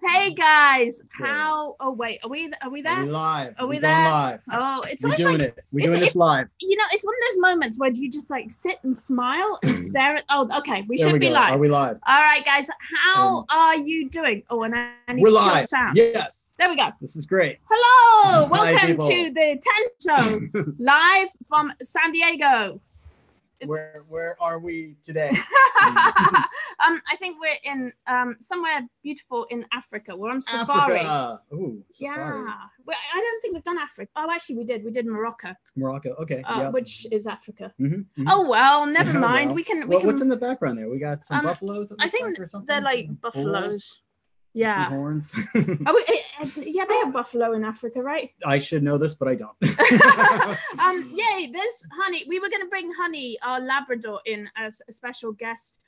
Hey guys, how? Oh wait, are we there? Are we live? Are we going there? live? Oh, it's We're always doing like it. We're doing this live. You know, it's one of those moments where you just like sit and smile and stare at. Oh, okay, we should be go. live. Are we live? All right, guys, how are you doing? Oh, and I need we're to live. Sound. Yes. There we go. This is great. Hello, Hi, welcome people. to the 10 Show, live from San Diego. Where are we today? I think we're in somewhere beautiful in Africa. We're on safari. Africa. Ooh, yeah. safari. Well, I don't think we've done Africa. Oh, actually, we did. We did Morocco. Morocco. Okay. Yep. Which is Africa. Mm-hmm. Oh well, never mind. Well, we can. What's in the background there? We got some buffaloes. I think or something? they're like buffaloes. Bulls? Yeah. Some horns. Yeah, they have buffalo in Africa, right? I should know this, but I don't. Yay, there's Honey. We were going to bring Honey, our Labrador, in as a special guest,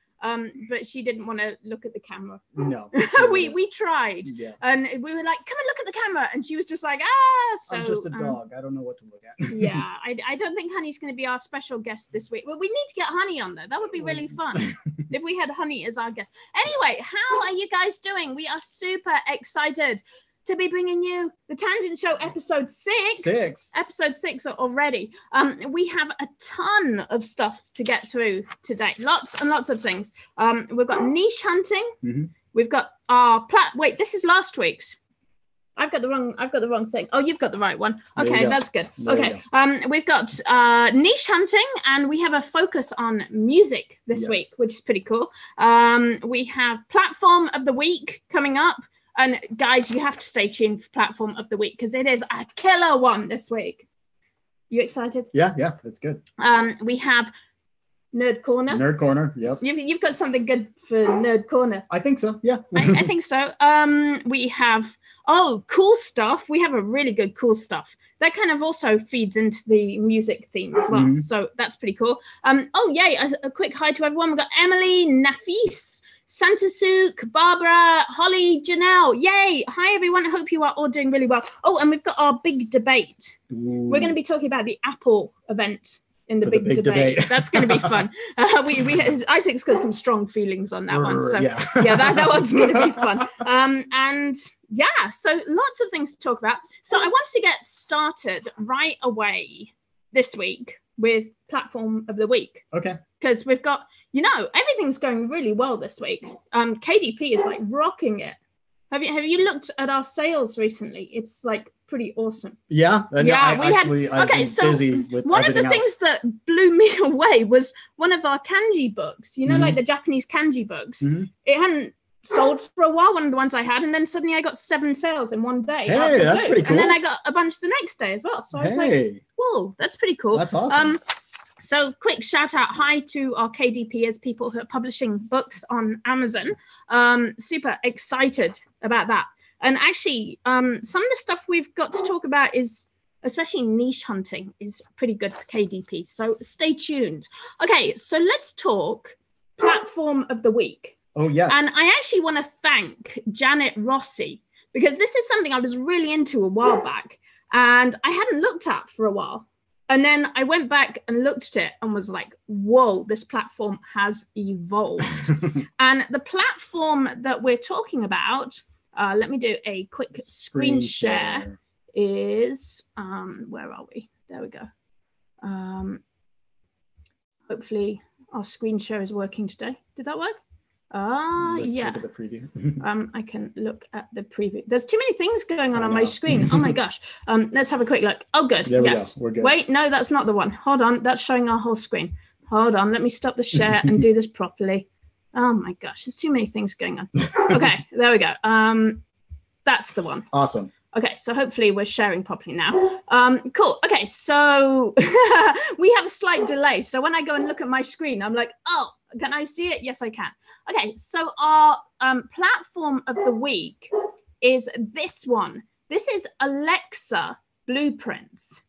but she didn't want to look at the camera. No. we tried, yeah. And we were like, come and look at the camera, and she was just like, ah. So I'm just a dog. I don't know what to look at. Yeah, I don't think Honey's going to be our special guest this week. Well, we need to get Honey on there. That would be really fun if we had Honey as our guest. Anyway, how are you guys doing? We are super excited to be bringing you the Tangent Show episode 6. Episode 6 already. We have a ton of stuff to get through today. Lots and lots of things. We've got niche hunting. Mm-hmm. We've got our wait, this is last week's. I've got the wrong thing. Oh, you've got the right one. Okay, that's good. Okay. We've got niche hunting, and we have a focus on music this week, which is pretty cool. We have platform of the week coming up. And guys, you have to stay tuned for platform of the week because it is a killer one this week. You excited? Yeah, that's good. We have Nerd Corner. Nerd Corner, yep. You've got something good for Nerd Corner. I think so, yeah. I think so. We have, cool stuff. We have a really good cool stuff. That kind of also feeds into the music theme as well. Mm-hmm. So that's pretty cool. Yay, a quick hi to everyone. We've got Emily, Nafis, Santa Souk, Barbara, Holly, Janelle. Yay. Hi, everyone. I hope you are all doing really well. Oh, and we've got our big debate. Ooh. We're going to be talking about the Apple event in the big debate. That's going to be fun. Isaac's got some strong feelings on that one. So yeah, that one's going to be fun. So lots of things to talk about. So I wanted to get started right away this week with platform of the week. Okay. Because we've got, everything's going really well this week. KDP is like rocking it. Have you looked at our sales recently? It's like pretty awesome. Yeah. I've been busy with one of the things that blew me away was one of our kanji books, like the Japanese kanji books. Mm-hmm. It hadn't sold for a while, one of the ones I had, and then suddenly I got 7 sales in one day. Hey, that's pretty cool. And then I got a bunch the next day as well. So I was like, whoa, that's pretty cool. That's awesome. So quick shout out hi to our KDPers, people who are publishing books on Amazon. Super excited about that. And actually, some of the stuff we've got to talk about is, especially niche hunting, is pretty good for KDP. So stay tuned. Okay, so let's talk platform of the week. Oh, yes. And I actually want to thank Janet Rossi, because this is something I was really into a while back and I hadn't looked at for a while. And then I went back and looked at it and was like, whoa, this platform has evolved. And the platform that we're talking about, let me do a quick screen share, is, where are we? There we go. Hopefully our screen share is working today. Did that work? Let's yeah. Look at the preview. I can look at the preview. There's too many things going on my screen. Oh my gosh. Let's have a quick look. Oh, good. There we yes. Go. We're good. Wait, no, that's not the one. Hold on. That's showing our whole screen. Hold on. Let me stop the share and do this properly. Oh my gosh. There's too many things going on. Okay. There we go. That's the one. Awesome. Okay, so hopefully we're sharing properly now. Cool. Okay, so we have a slight delay. So when I go and look at my screen, I'm like, oh, can I see it? Yes, I can. Okay, so our platform of the week is this one. This is Alexa Blueprints,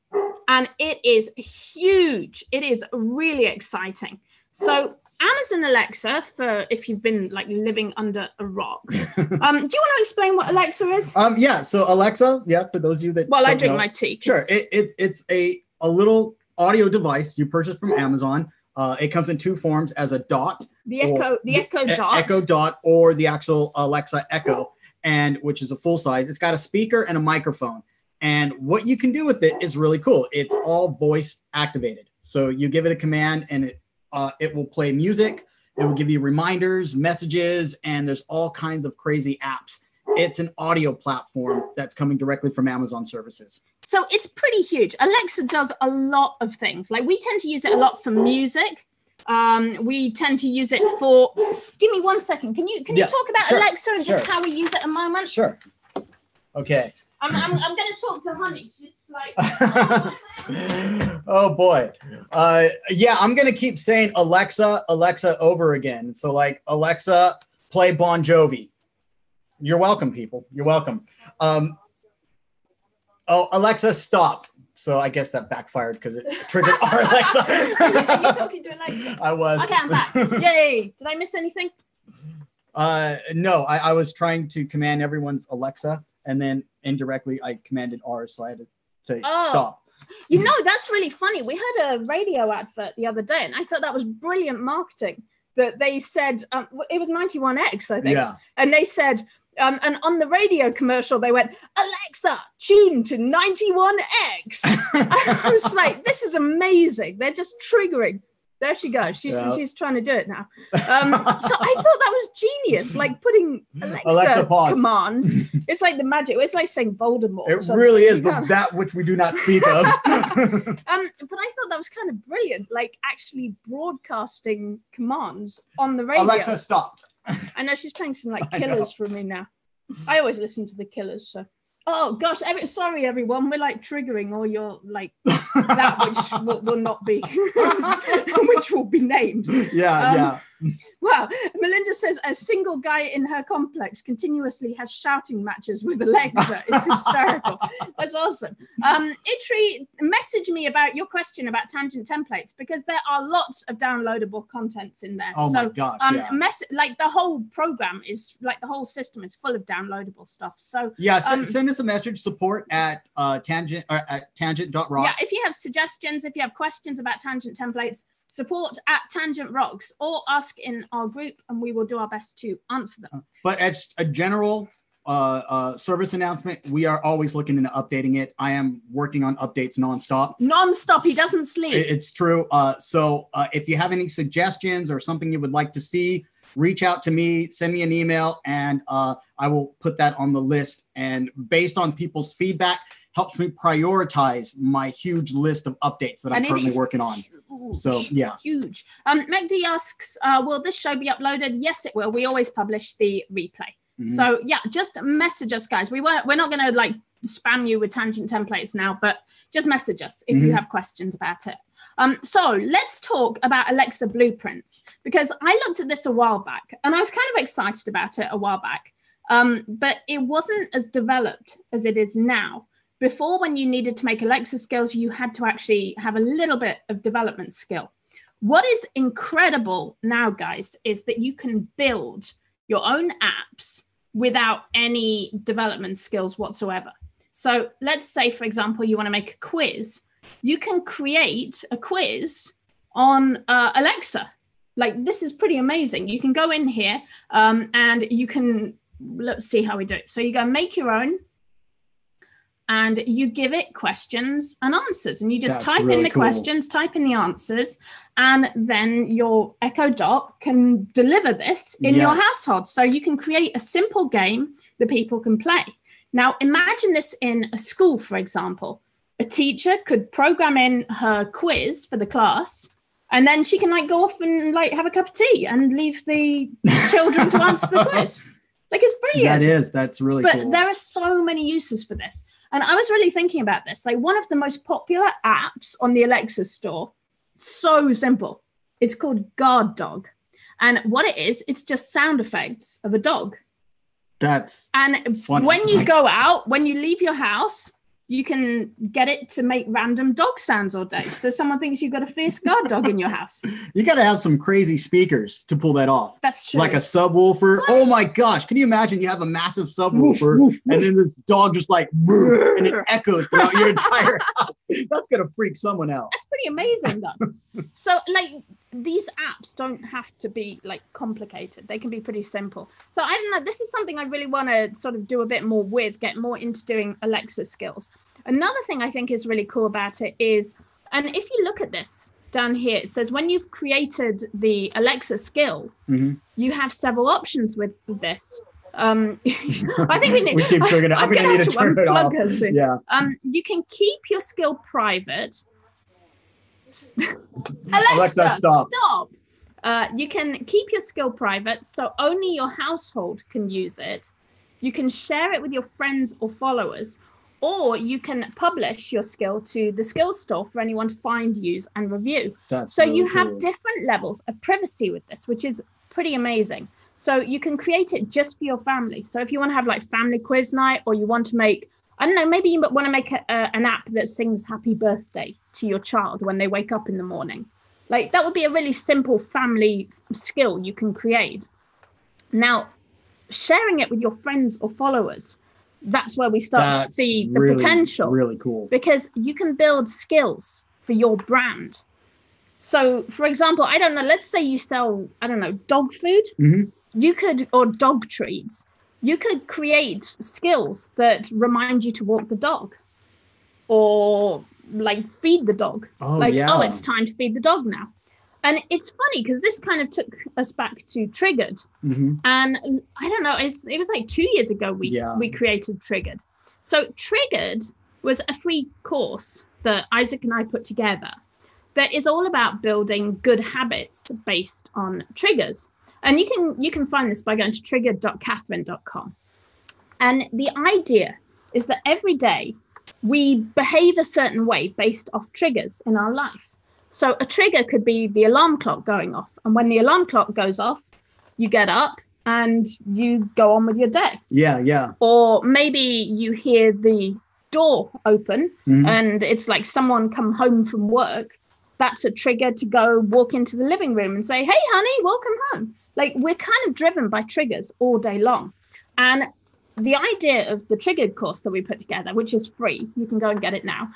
and it is huge. It is really exciting. So Amazon Alexa, for if you've been like living under a rock. Do you want to explain what Alexa is? Yeah. So Alexa, for those of you that I drink my tea. Sure. It's a little audio device you purchase from Amazon. It comes in 2 forms, as a dot. The Echo Dot. Echo Dot, or the actual Alexa Echo. and which is a full size. It's got a speaker and a microphone. And what you can do with it is really cool. It's all voice activated. So you give it a command and it will play music. It will give you reminders, messages, and there's all kinds of crazy apps. It's an audio platform that's coming directly from Amazon services. So it's pretty huge. Alexa does a lot of things. Like we tend to use it a lot for music. We tend to use it for, give me 1 second. Can you talk about Alexa and just how we use it a moment? Sure. Okay. I'm going to talk to Honey. She's like, oh boy. Yeah, I'm going to keep saying Alexa, Alexa over again. So like Alexa, play Bon Jovi. You're welcome, people. You're welcome. Oh, Alexa, stop. So I guess that backfired because it triggered our Alexa. Are you talking to Alexa? I was. Okay, I'm back. Yay. Did I miss anything? No, I was trying to command everyone's Alexa, and then indirectly I commanded ours, so I had to say stop. You know, that's really funny. We had a radio advert the other day, and I thought that was brilliant marketing. That they said, it was 91X, I think. Yeah. And they said, and on the radio commercial, they went, Alexa, tune to 91X. I was like, this is amazing. They're just triggering. There she goes. She's trying to do it now. So I thought that was genius, like putting Alexa commands. It's like the magic. It's like saying Voldemort. It really is that which we do not speak of. But I thought that was kind of brilliant, like actually broadcasting commands on the radio. Alexa, stop. I know she's playing some like Killers for me now. I always listen to the Killers, so. Oh gosh, sorry everyone, we're like triggering all your like that which will not be, which will be named. Yeah. Wow, Melinda says a single guy in her complex continuously has shouting matches with Alexa. It's hysterical. That's awesome. Itri, message me about your question about tangent templates because there are lots of downloadable contents in there. Oh my gosh, like the whole program is like the whole system is full of downloadable stuff. So yeah, send us a message, support at tangent or at tangent.rocks. Yeah, if you have suggestions, if you have questions about tangent templates, support at Tangent Rocks or ask in our group and we will do our best to answer them. But as a general service announcement, we are always looking into updating it. I am working on updates nonstop. He doesn't sleep. It's true. So if you have any suggestions or something you would like to see, reach out to me, send me an email, and I will put that on the list. And based on people's feedback, helps me prioritize my huge list of updates that I'm currently working on. So yeah. Huge. Meg D asks, will this show be uploaded? Yes, it will. We always publish the replay. Mm-hmm. So yeah, just message us, guys. We're not going to like spam you with tangent templates now, but just message us if you have questions about it. So let's talk about Alexa blueprints, because I looked at this a while back and I was kind of excited about it a while back, but it wasn't as developed as it is now. Before, when you needed to make Alexa skills, you had to actually have a little bit of development skill. What is incredible now, guys, is that you can build your own apps without any development skills whatsoever. So let's say, for example, you want to make a quiz. You can create a quiz on Alexa. Like, this is pretty amazing. You can go in here and you can, let's see how we do it. So you go make your own. And you give it questions and answers, and you just type in the questions, type in the answers, and then your Echo Dot can deliver this in your household. So you can create a simple game that people can play. Now, imagine this in a school, for example. A teacher could program in her quiz for the class, and then she can like go off and like have a cup of tea and leave the children to answer the quiz. Like, it's brilliant. That's really cool. But there are so many uses for this. And I was really thinking about this. Like, one of the most popular apps on the Alexa store, so simple. It's called Guard Dog. And what it is, it's just sound effects of a dog. That's funny. When you go out, when you leave your house, you can get it to make random dog sounds all day. So someone thinks you've got a fierce guard dog in your house. You got to have some crazy speakers to pull that off. That's true. Like a subwoofer. Oh my gosh. Can you imagine you have a massive subwoofer and then this dog just like, and it echoes throughout your entire house? That's going to freak someone out. That's pretty amazing though. So like, these apps don't have to be like complicated. They can be pretty simple. So I don't know, this is something I really want to sort of do a bit more with, get more into doing Alexa skills. Another thing I think is really cool about it is, and if you look at this down here, it says when you've created the Alexa skill, you have several options with this. I think we keep triggering it. I'm going to need to turn it off. Yeah. You can keep your skill private. Alexa, stop. You can keep your skill private, so only your household can use it. You can share it with your friends or followers, or you can publish your skill to the skill store for anyone to find, use, and review. That's so really you cool. have different levels of privacy with this, which is pretty amazing. So you can create it just for your family. So if you want to have like family quiz night, or you want to make, I don't know, maybe you want to make an app that sings happy birthday to your child when they wake up in the morning. Like that would be a really simple family skill you can create. Now, sharing it with your friends or followers, that's where we start to see the potential. Really cool. Because you can build skills for your brand. So, for example, I don't know, let's say you sell, I don't know, dog food. You could, or dog treats. You could create skills that remind you to walk the dog, or like feed the dog. Oh, it's time to feed the dog now. And it's funny because this kind of took us back to Triggered. And I don't know, it was like 2 years ago we created Triggered. So Triggered was a free course that Isaac and I put together that is all about building good habits based on triggers. And you can find this by going to triggered.katharyne.com. And the idea is that every day we behave a certain way based off triggers in our life. So a trigger could be the alarm clock going off. And when the alarm clock goes off, you get up and you go on with your day. Yeah. Or maybe you hear the door open and it's like someone come home from work. That's a trigger to go walk into the living room and say, hey, honey, welcome home. Like we're kind of driven by triggers all day long. And the idea of the Triggered course that we put together, which is free, you can go and get it now,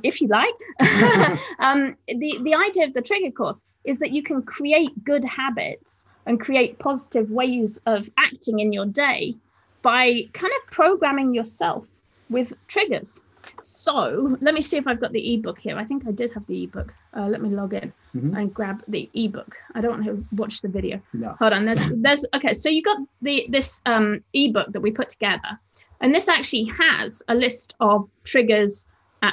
if you like. The idea of the Triggered course is that you can create good habits and create positive ways of acting in your day by kind of programming yourself with triggers. So let me see if I've got the ebook here. I think I did have the ebook. Let me log in and grab the ebook. I don't want to watch the video. No. Hold on. There's okay. So you got this ebook that we put together, and this actually has a list of triggers.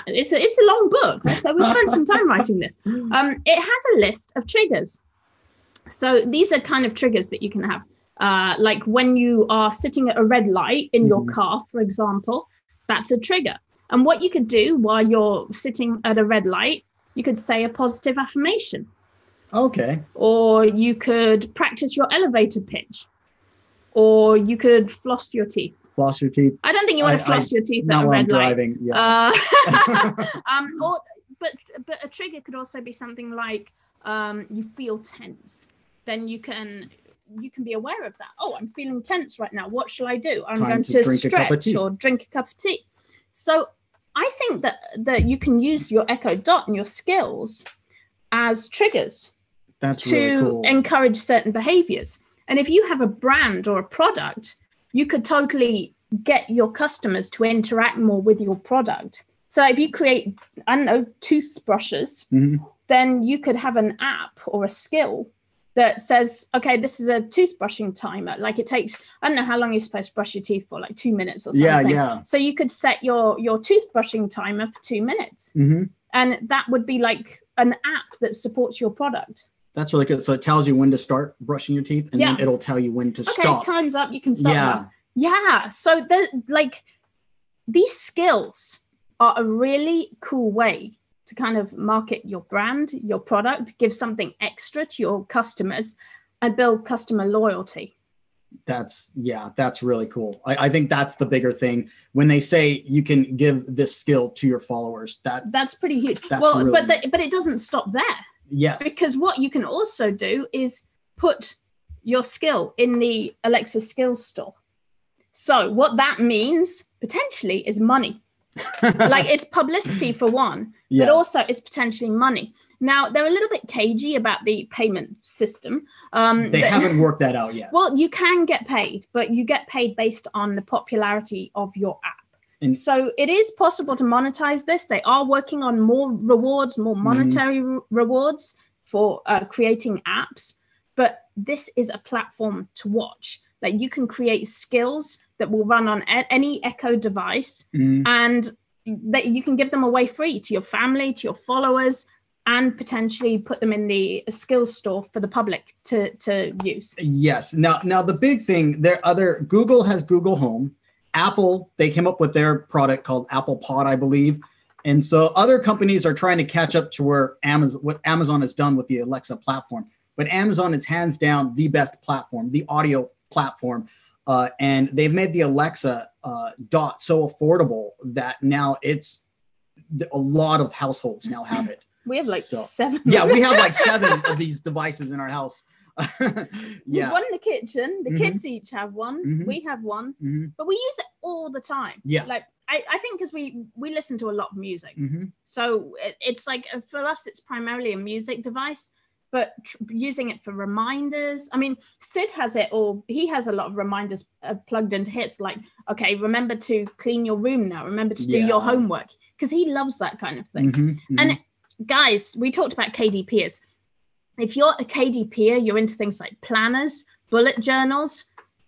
It's a long book, right? So we spent some time writing this. It has a list of triggers. So these are kind of triggers that you can have, like when you are sitting at a red light in your car, for example. That's a trigger. And what you could do while you're sitting at a red light, you could say a positive affirmation. Okay. Or you could practice your elevator pitch. Or you could floss your teeth. Floss your teeth. I don't think you want to floss your teeth at a red light. Yeah. But a trigger could also be something like you feel tense. Then you can be aware of that. Oh, I'm feeling tense right now. What shall I do? I'm going to stretch or drink a cup of tea. So I think that you can use your Echo Dot and your skills as triggers. That's really cool. To encourage certain behaviors. And if you have a brand or a product, you could totally get your customers to interact more with your product. So if you create, I don't know, toothbrushes, then you could have an app or a skill that says, okay, this is a toothbrushing timer. Like it takes, I don't know how long you're supposed to brush your teeth for, like 2 minutes or something. Yeah. So you could set your toothbrushing timer for 2 minutes. And that would be like an app that supports your product. That's really good. So it tells you when to start brushing your teeth, and then it'll tell you when to stop. Okay, time's up. You can stop now. Yeah. So these skills are a really cool way to kind of market your brand, your product, give something extra to your customers and build customer loyalty. That's really cool. I think that's the bigger thing when they say you can give this skill to your followers. That's pretty huge. But it doesn't stop there. Yes. Because what you can also do is put your skill in the Alexa skills store. So what that means potentially is money. Like it's publicity for one, but also it's potentially money. Now they're a little bit cagey about the payment system. They haven't worked that out yet. Well, you can get paid, but you get paid based on the popularity of your app. And so it is possible to monetize this. They are working on more rewards, more monetary rewards for creating apps. But this is a platform to watch. Like you can create skills that will run on any Echo device, and that you can give them away free to your family, to your followers, and potentially put them in the skills store for the public to use. Yes. Now the big thing, Google has Google Home. Apple, they came up with their product called Apple Pod, I believe. And so other companies are trying to catch up to what Amazon has done with the Alexa platform. But Amazon is hands down the best platform, the audio platform. And they've made the Alexa Dot so affordable that now a lot of households now have it. We have like 7. Yeah, we have like 7 of these devices in our house. There's one in the kitchen. The kids each have one. We have one, but we use it all the time. Yeah, like I think because we listen to a lot of music, so it's like for us it's primarily a music device, but using it for reminders. I mean, Sid has it, or he has a lot of reminders plugged into his, like, okay, remember to clean your room now, remember to do your homework, because he loves that kind of thing. And guys, we talked about KDPers. If you're a KDPer, you're into things like planners, bullet journals,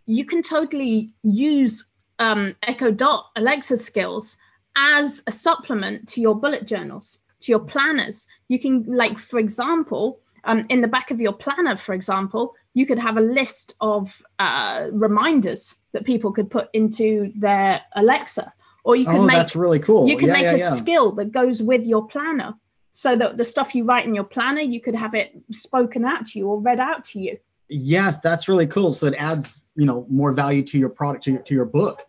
you can totally use Echo Dot Alexa skills as a supplement to your bullet journals, to your planners. You can, like, for example, in the back of your planner, for example, you could have a list of reminders that people could put into their Alexa. Or you could that's really cool. You can make a skill that goes with your planner. So that the stuff you write in your planner, you could have it spoken out to you or read out to you. Yes, that's really cool. So it adds, more value to your product, to your book.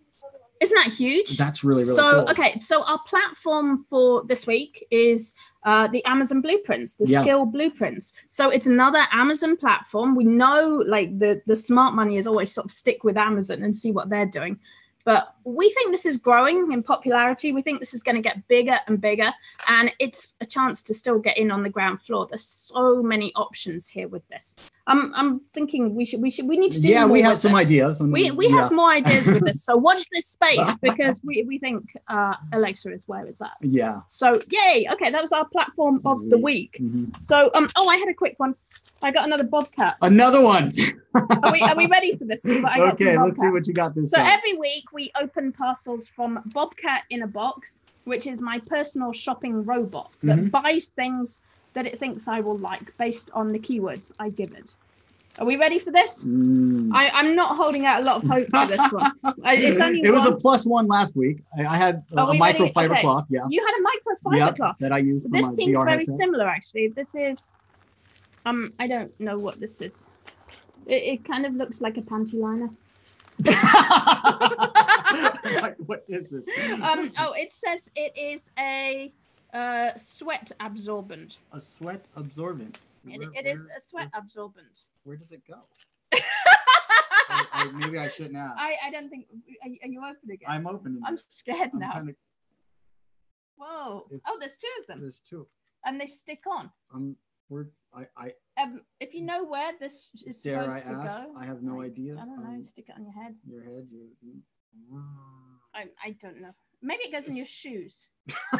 Isn't that huge? That's really cool. So, okay, so our platform for this week is the Amazon Blueprints, the Skill Blueprints. So it's another Amazon platform. We know, like, the smart money is always sort of stick with Amazon and see what they're doing. But we think this is growing in popularity. We think this is going to get bigger and bigger, and it's a chance to still get in on the ground floor. There's so many options here with this. I'm thinking we need to do more. We have some ideas. We have more ideas with this. So watch this space, because we think Alexa is where it's at. Yeah. So yay! Okay, that was our platform of the week. So I had a quick one. I got another bobcat. Another one. Are we ready for this? Okay, let's see what you got this time. So every week we open parcels from Bobcat in a Box, which is my personal shopping robot that buys things that it thinks I will like based on the keywords I give it. Are we ready for this? I'm not holding out a lot of hope for this one. It was a +1 last week. I had a microfiber cloth. Yeah. You had a microfiber cloth that I used. This seems very similar, actually. This is. I don't know what this is. It kind of looks like a panty liner. What is this? It says it is a sweat absorbent. A sweat absorbent. It is a sweat absorbent. Where does it go? Maybe I shouldn't ask. I don't think. Are you opening it? I'm opening. I'm scared now. Whoa! There's 2 of them. There's 2. And they stick on. If you know where this is supposed to go, I have no idea. I don't know. Stick it on your head. Your head. I don't know. Maybe it goes in your shoes.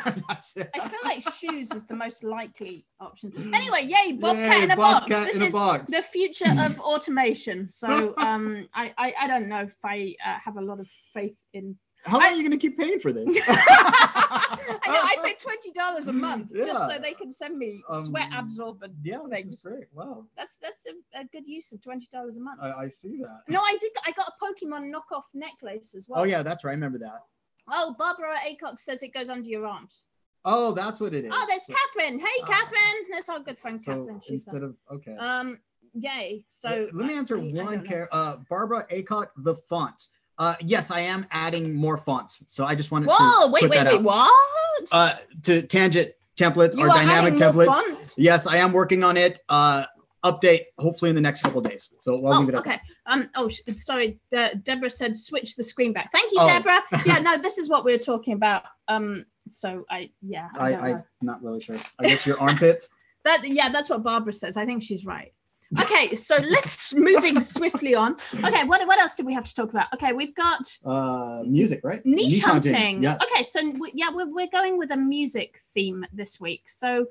That's it. I feel like shoes is the most likely option. Anyway, yay, Bobcat in a box. This is the future of automation. So I don't know if I have a lot of faith in. How long are you going to keep paying for this? I know, I pay $20 a month just so they can send me sweat absorbent things. That's great. Wow. That's a good use of $20 a month. I see that. No, I got a Pokemon knockoff necklace as well. Oh yeah, that's right. I remember that. Oh, Barbara Acock says it goes under your arms. Oh, that's what it is. Oh, there's Katharyne. Hey, Katharyne. That's our good friend Katharyne. Okay. Yay. So let me answer one. Barbara Acock, the fonts. Yes, I am adding more fonts. So I just wanted to wait, what? To tangent templates or dynamic templates. Yes, I am working on it. update hopefully in the next couple of days. So I'll leave it at that. Sorry. Deborah said switch the screen back. Thank you, Deborah. Yeah, no, this is what we were talking about. So I'm not really sure. I guess your armpits. That's what Barbara says. I think she's right. Okay, so let's moving swiftly on. Okay, what else do we have to talk about? Okay, we've got music, right? Niche hunting. Yes. Okay, so we're going with a music theme this week. So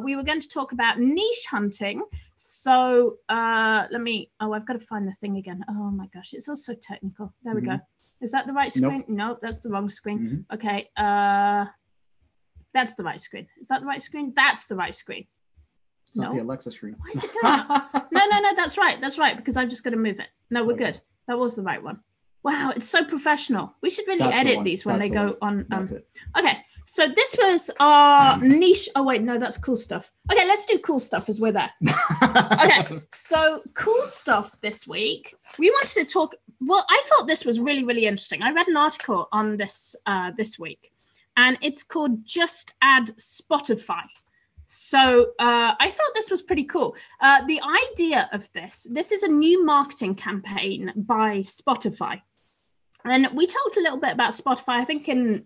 we were going to talk about niche hunting. So I've got to find the thing again. Oh my gosh, it's all so technical. There we go. Is that the right screen? Nope. No, that's the wrong screen. Okay, that's the right screen. Is that the right screen? That's the right screen. It's not the Alexa screen. Why is it doing that? No, that's right. That's right, because I've just got to move it. No, we're good. That was the right one. Wow, it's so professional. We should really edit these when they go on. Okay, so this was our niche. Oh, wait, no, that's cool stuff. Okay, let's do cool stuff as we're there. Okay, so cool stuff this week. We wanted to talk. Well, I thought this was really, really interesting. I read an article on this this week, and it's called Just Add Spotify. So I thought this was pretty cool. The idea of this is a new marketing campaign by Spotify. And we talked a little bit about Spotify, I think in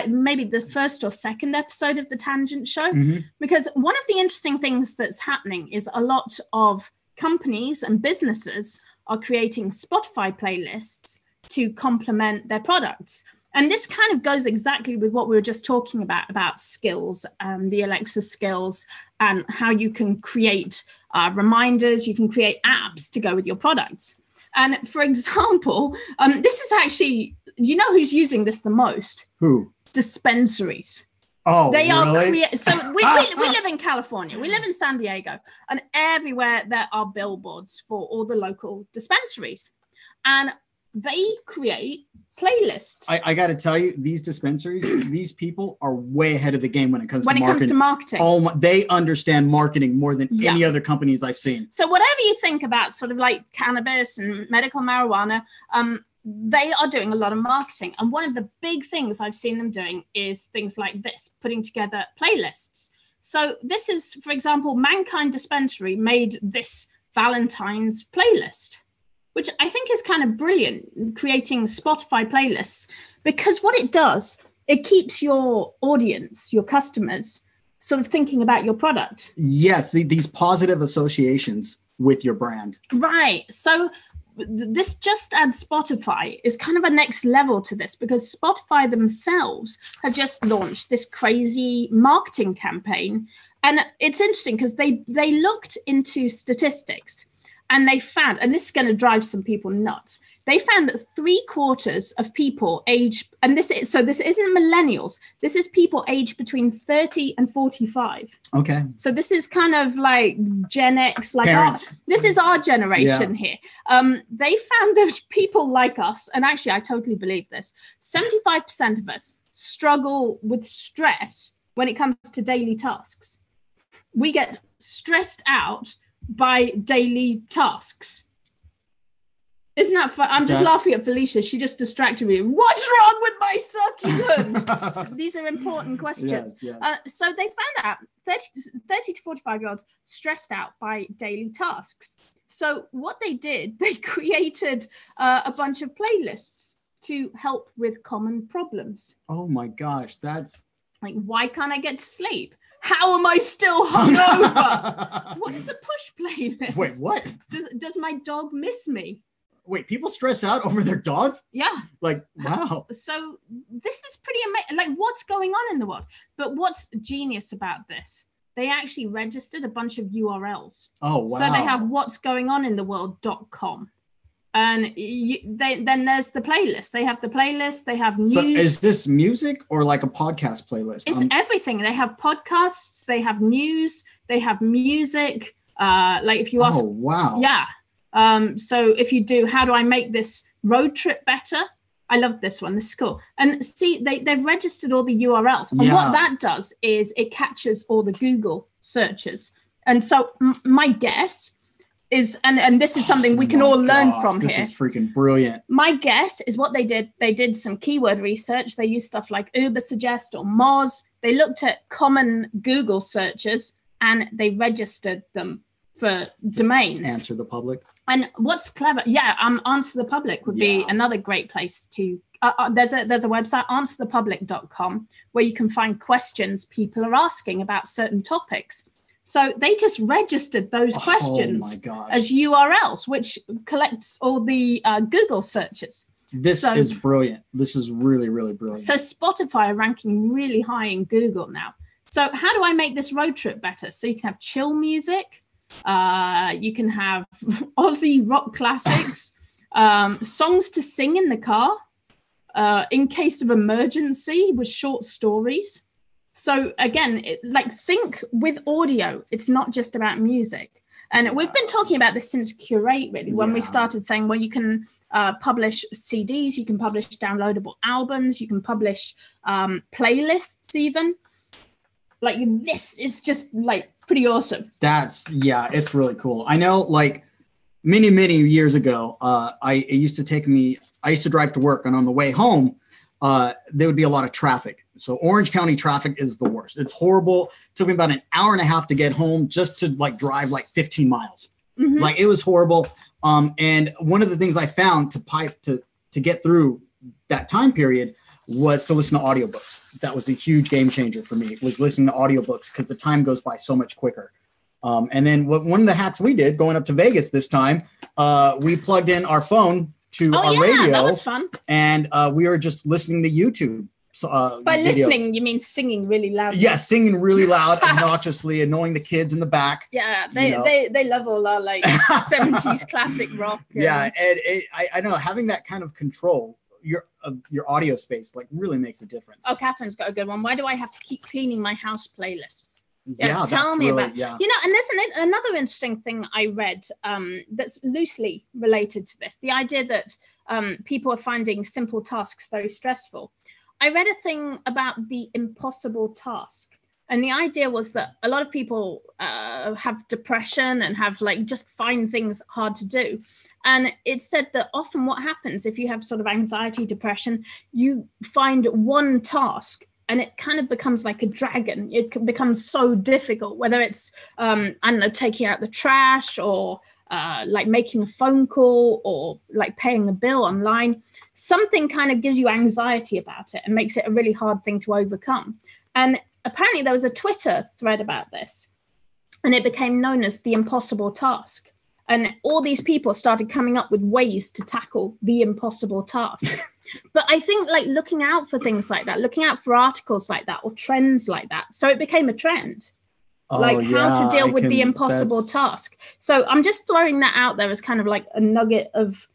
maybe the first or second episode of the Tangent Show, because one of the interesting things that's happening is a lot of companies and businesses are creating Spotify playlists to complement their products. And this kind of goes exactly with what we were just talking about skills, the Alexa skills, and how you can create reminders, you can create apps to go with your products. And for example, this is actually, you know who's using this the most? Who? Dispensaries. Oh, they really? are so we live in California, we live in San Diego, and everywhere there are billboards for all the local dispensaries. And they create playlists. I got to tell you, these dispensaries, these people are way ahead of the game when it comes to marketing. Oh, they understand marketing more than any other companies I've seen. So whatever you think about sort of like cannabis and medical marijuana, they are doing a lot of marketing. And one of the big things I've seen them doing is things like this, putting together playlists. So this is, for example, Mankind Dispensary made this Valentine's playlist, which I think is kind of brilliant, creating Spotify playlists, because what it does, it keeps your audience, your customers, sort of thinking about your product. Yes, these positive associations with your brand. Right. So this Just Add Spotify is kind of a next level to this, because Spotify themselves have just launched this crazy marketing campaign. And it's interesting because they looked into statistics. And they found, and this is going to drive some people nuts, they found that 3/4 of people aged, and this isn't millennials, this is people aged between 30 and 45. Okay. So this is kind of like Gen X, like this is our generation here. They found that people like us, and actually I totally believe this, 75% of us struggle with stress when it comes to daily tasks. We get stressed out by daily tasks. Isn't that fun? I'm just laughing at Felicia. She just distracted me. What's wrong with my succulent? These are important questions. Yes. So they found out 30 to 45-year-olds stressed out by daily tasks. So what they did, they created a bunch of playlists to help with common problems. Oh my gosh, that's like, why can't I get to sleep? How am I still hungover? What is a push playlist? Wait, what? Does my dog miss me? Wait, people stress out over their dogs? Yeah. Like, wow. So this is pretty amazing. Like, what's going on in the world? But what's genius about this? They actually registered a bunch of URLs. Oh, wow. So they have what'sgoingonintheworld.com. And then there's the playlist. They have the playlist. They have news. So is this music or like a podcast playlist? It's everything. They have podcasts. They have news. They have music. Like if you ask. Oh, wow. Yeah. So if you do, how do I make this road trip better? I love this one. This is cool. And see, they've registered all the URLs. And what that does is it captures all the Google searches. And so my guess is, and this is something we can all learn from here. This is freaking brilliant. My guess is what they did some keyword research. They used stuff like Ubersuggest or Moz. They looked at common Google searches and they registered them for domains. Answer the Public. And what's clever, Answer the Public would be another great place to. There's a website, answerthepublic.com, where you can find questions people are asking about certain topics. So they just registered those questions as URLs, which collects all the Google searches. This is brilliant. This is really, really brilliant. So Spotify are ranking really high in Google now. So how do I make this road trip better? So you can have chill music. You can have Aussie rock classics, songs to sing in the car, in case of emergency, with short stories. So again, think with audio, it's not just about music. And we've been talking about this since Curate, really, when we started saying, well, you can publish CDs, you can publish downloadable albums, you can publish playlists even. Like, this is just like pretty awesome. It's really cool. I know, like, many years ago, I used to drive to work, and on the way home, there would be a lot of traffic. So Orange County traffic is the worst. It's horrible. It took me about an hour and a half to get home just to like drive like 15 miles. Mm-hmm. Like, it was horrible. And one of the things I found to get through that time period was to listen to audiobooks. That was a huge game changer for me, was listening to audiobooks, because the time goes by so much quicker. And then one of the hacks we did going up to Vegas this time, we plugged in our phone to our radio. That was fun. And we were just listening to YouTube. By videos. Listening, you mean singing really loud? Yeah, singing really loud, obnoxiously, annoying the kids in the back. Yeah, they love all our like 70s classic rock. Yeah, and I don't know, having that kind of control your audio space like really makes a difference. Oh, Katharine's got a good one. Why do I have to keep cleaning my house playlist? Tell me about. And there's another interesting thing I read that's loosely related to this. The idea that people are finding simple tasks very stressful. I read a thing about the impossible task. And the idea was that a lot of people have depression and have like just find things hard to do. And it said that often what happens if you have sort of anxiety, depression, you find one task and it kind of becomes like a dragon. It becomes so difficult, whether it's, taking out the trash or like making a phone call or like paying a bill online. Something kind of gives you anxiety about it and makes it a really hard thing to overcome. And apparently there was a Twitter thread about this, and it became known as the impossible task. And all these people started coming up with ways to tackle the impossible task. But I think like looking out for things like that, looking out for articles like that or trends like that. So it became a trend. How to deal with the impossible task. So I'm just throwing that out there as kind of like a nugget of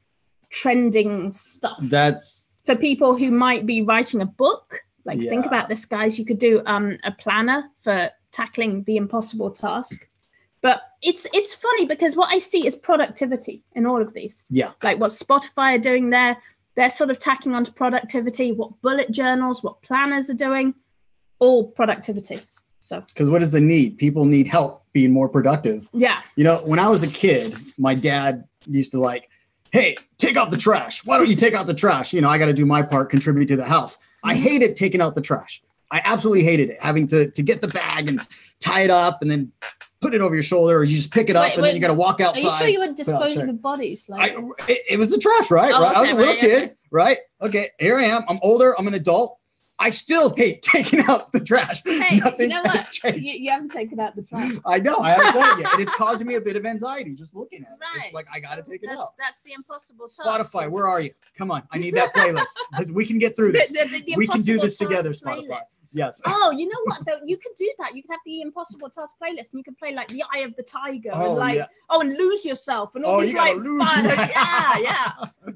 trending stuff. That's for people who might be writing a book. Think about this, guys. You could do a planner for tackling the impossible task. But it's funny because what I see is productivity in all of these. Yeah. Like what Spotify are doing there, they're sort of tacking onto productivity. What bullet journals, what planners are doing, all productivity. So, because what does it need? People need help being more productive. Yeah. You know, when I was a kid, my dad used to like, hey, take out the trash. Why don't you take out the trash? You know, I got to do my part, contribute to the house. I hated taking out the trash. I absolutely hated it. Having to get the bag and tie it up and then put it over your shoulder, or you just pick it up and then you got to walk outside. Are you sure you would dispose of the bodies? It was the trash, right? Oh, right? Okay, I was a little kid, right? Okay, here I am. I'm older. I'm an adult. I still hate taking out the trash. Hey, nothing has changed. You haven't taken out the trash. I know. I haven't done it yet. And it's causing me a bit of anxiety just looking at it. Right. It's like, I got to take it out. That's the impossible task. Spotify, where are you? Come on. I need that playlist. We can get through this. We can do this together, Spotify. Playlist. Yes. Oh, you know what? Though? You could do that. You could have the impossible task playlist and you could play like The Eye of the Tiger and lose yourself and all these like fun. Yeah.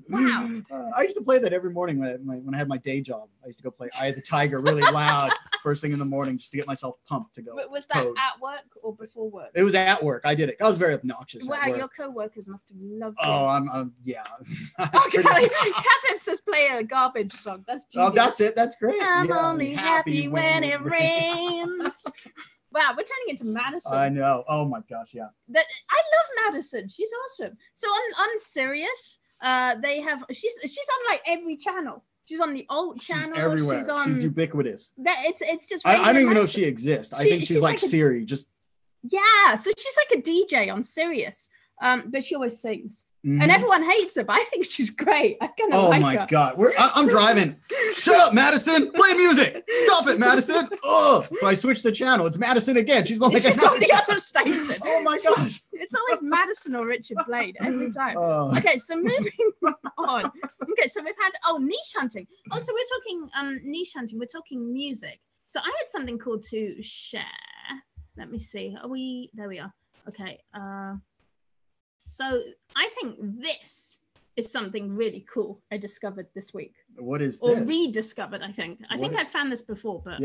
Wow. I used to play that every morning when I had my day job. I used to go play Eye of the Tiger really loud first thing in the morning just to get myself pumped to go. Was that at work or before work? It was at work. I did it. I was very obnoxious. Wow, your co-workers must have loved it. Oh, I'm yeah. Okay, Katharyne says play a garbage song. That's genius. Oh, that's it. That's great. I'm only happy when it rains. Wow, we're turning into Madison. I know. Oh my gosh, yeah. I love Madison. She's awesome. So on Sirius, they have she's on like every channel. She's on the alt channel. She's everywhere. She's ubiquitous. It's just. I don't even know if she exists. I think she's like Siri. Yeah, so she's like a DJ on Sirius, but she always sings. And everyone hates her, but I think she's great. I kind of like her. Oh my God. I'm driving. Shut up, Madison. Play music. Stop it, Madison. Oh, so I switched the channel. It's Madison again. She's on, she's on the other station. Oh my gosh. It's always Madison or Richard Blade every time. Okay, so moving on. Okay, so we've had, niche hunting. Oh, so we're talking niche hunting. We're talking music. So I had something cool to share. Let me see. There we are. Okay. So I think this is something really cool I discovered this week. What is this? Or rediscovered, I think. I think I found this before, but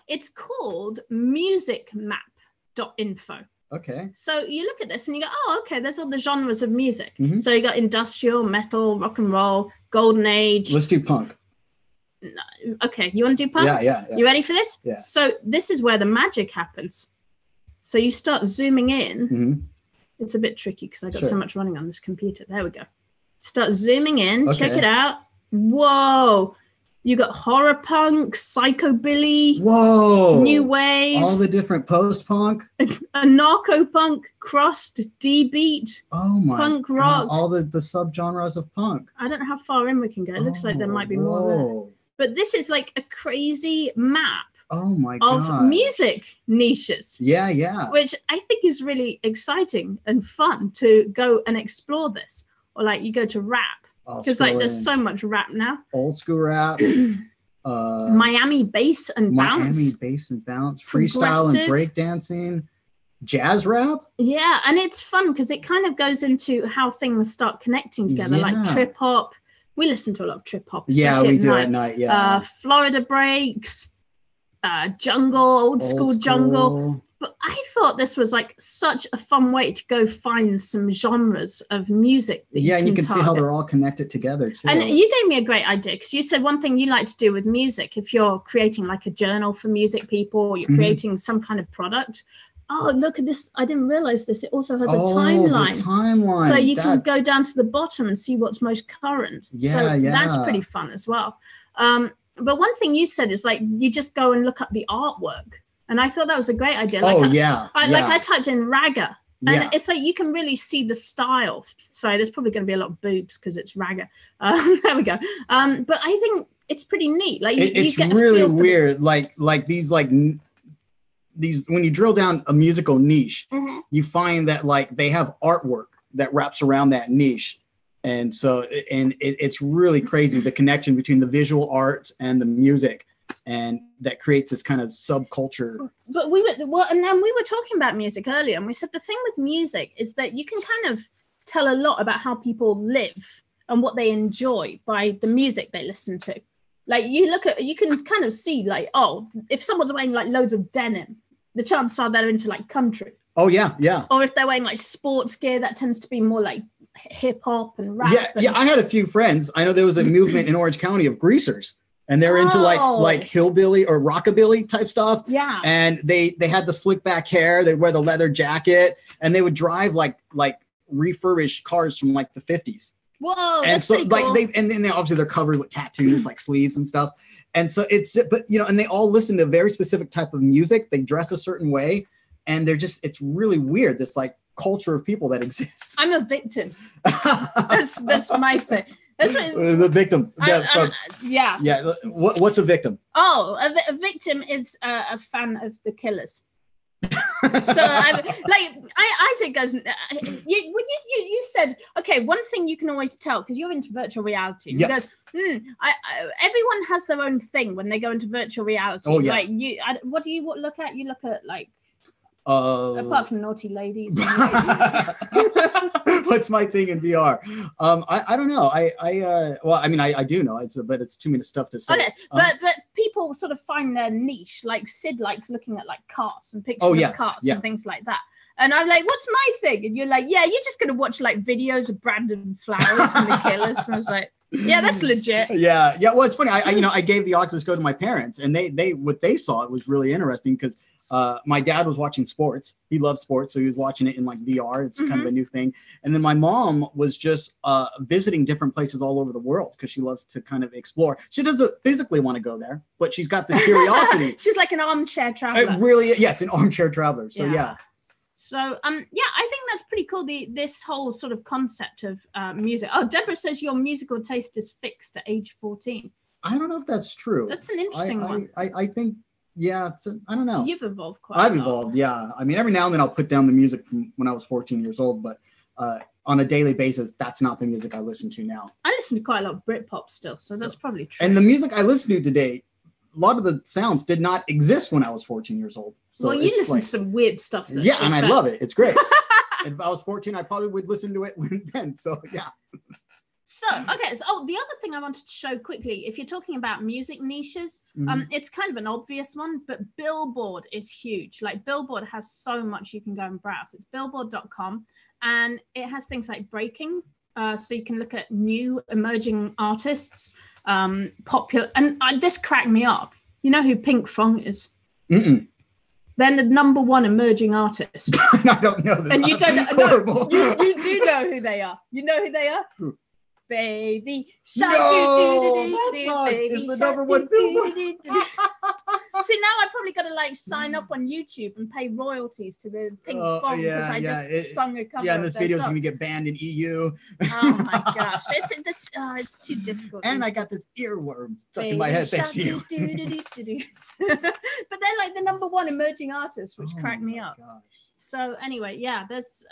it's called musicmap.info. Okay. So you look at this and you go, okay, there's all the genres of music. So you got industrial, metal, rock and roll, golden age. Let's do punk. No. Okay, you want to do punk? Yeah. You ready for this? Yeah. So this is where the magic happens. So you start zooming in. It's a bit tricky because I got so much running on this computer. There we go. Start zooming in. Check it out. Whoa. You got horror punk, psychobilly. Whoa. New wave. All the different post-punk. Anarcho-punk, crust, D-beat. Oh my punk God. rock. All the subgenres of punk. I don't know how far in we can go. It looks like there might be more there. But this is like a crazy map. Oh my God. Of music niches. Yeah. Which I think is really exciting and fun to go and explore this. Or like you go to rap. Because like there's so much rap now. Old school rap. Miami bass and bounce. Freestyle and breakdancing. Jazz rap. Yeah, and it's fun because it kind of goes into how things start connecting together. Like trip hop. We listen to a lot of trip hop. Yeah, we do at night. Yeah. Florida breaks. Jungle, old school jungle. But I thought this was like such a fun way to go find some genres of music. And you can see how they're all connected together too. And you gave me a great idea because you said one thing you like to do with music, if you're creating like a journal for music people, or you're creating some kind of product. Oh, look at this. I didn't realize this. It also has a timeline. The timeline. So you can go down to the bottom and see what's most current. That's pretty fun as well. But one thing you said is like you just go and look up the artwork, and I thought that was a great idea. Like I typed in ragga, and it's like you can really see the style. Sorry, there's probably going to be a lot of boobs because it's ragga. There we go. But I think it's pretty neat. Like it's really weird. Like these when you drill down a musical niche, you find that like they have artwork that wraps around that niche. And so, it's really crazy, the connection between the visual arts and the music, and that creates this kind of subculture. But and then we were talking about music earlier, and we said the thing with music is that you can kind of tell a lot about how people live and what they enjoy by the music they listen to. Like you can kind of see like, if someone's wearing like loads of denim, the chances are they're into like country. Oh yeah. Or if they're wearing like sports gear, that tends to be more like hip hop and rap. I had a few friends. I know there was a movement in Orange County of greasers, and they're into like hillbilly or rockabilly type stuff. Yeah. And they had the slick back hair. They wear the leather jacket, and they would drive like refurbished cars from like the 50s. Whoa. And so like cool. and then obviously they're covered with tattoos like sleeves and stuff. And so and they all listen to a very specific type of music. They dress a certain way, and it's really weird. This like culture of people that exists. I'm a victim. That's my thing. That's what, the victim. What's a victim? A victim is a fan of the Killers. So Isaac goes. You said okay. One thing you can always tell because you're into virtual reality. He goes. Everyone has their own thing when they go into virtual reality. Oh yeah. Like what do you look at? You look at like. Apart from naughty ladies. What's my thing in VR? I don't know. I do know. But it's too many stuff to say. Okay, but people sort of find their niche. Like Sid likes looking at like cars and pictures of cars and things like that. And I'm like, what's my thing? And you're like, yeah, you're just gonna watch like videos of Brandon Flowers and the Killers. And I was like, yeah, that's legit. Yeah. Well, it's funny. I gave the Oculus Go to my parents, and they what they saw, it was really interesting because. My dad was watching sports. He loves sports, so he was watching it in like VR. It's kind of a new thing. And then my mom was just visiting different places all over the world because she loves to kind of explore. She doesn't physically want to go there, but she's got this curiosity. She's like an armchair traveler. An armchair traveler. So yeah. So yeah, I think that's pretty cool. This whole sort of concept of music. Oh, Deborah says your musical taste is fixed at age 14. I don't know if that's true. That's an interesting one. I think, yeah, I don't know. You've evolved quite I've evolved, yeah. I mean, every now and then I'll put down the music from when I was 14 years old, but on a daily basis, that's not the music I listen to now. I listen to quite a lot of Britpop still, so that's probably true. And the music I listen to today, a lot of the sounds did not exist when I was 14 years old. So well, you listen to some weird stuff. Yeah, and I love it. It's great. If I was 14, I probably would listen to it then. So, yeah. So, okay. So, the other thing I wanted to show quickly, if you're talking about music niches, it's kind of an obvious one, but Billboard is huge. Like, Billboard has so much you can go and browse. It's billboard.com, and it has things like breaking. So you can look at new emerging artists, popular. And this cracked me up. You know who Pink Fong is? Mm-mm. They're the #1 emerging artist. I don't know this. And you don't know. Horrible. You do know who they are. You know who they are? Baby shark, no, that's not. It's the #1 Billboard. See, now I probably got to like sign up on YouTube and pay royalties to the Pink Fong because I just sung a cover. Yeah, and this video is song. going to get banned in EU. Oh my gosh, it's too difficult. And I got this earworm stuck in my head thanks to you. But they're like the #1 emerging artist, which cracked me up. Gosh. So anyway, yeah, this is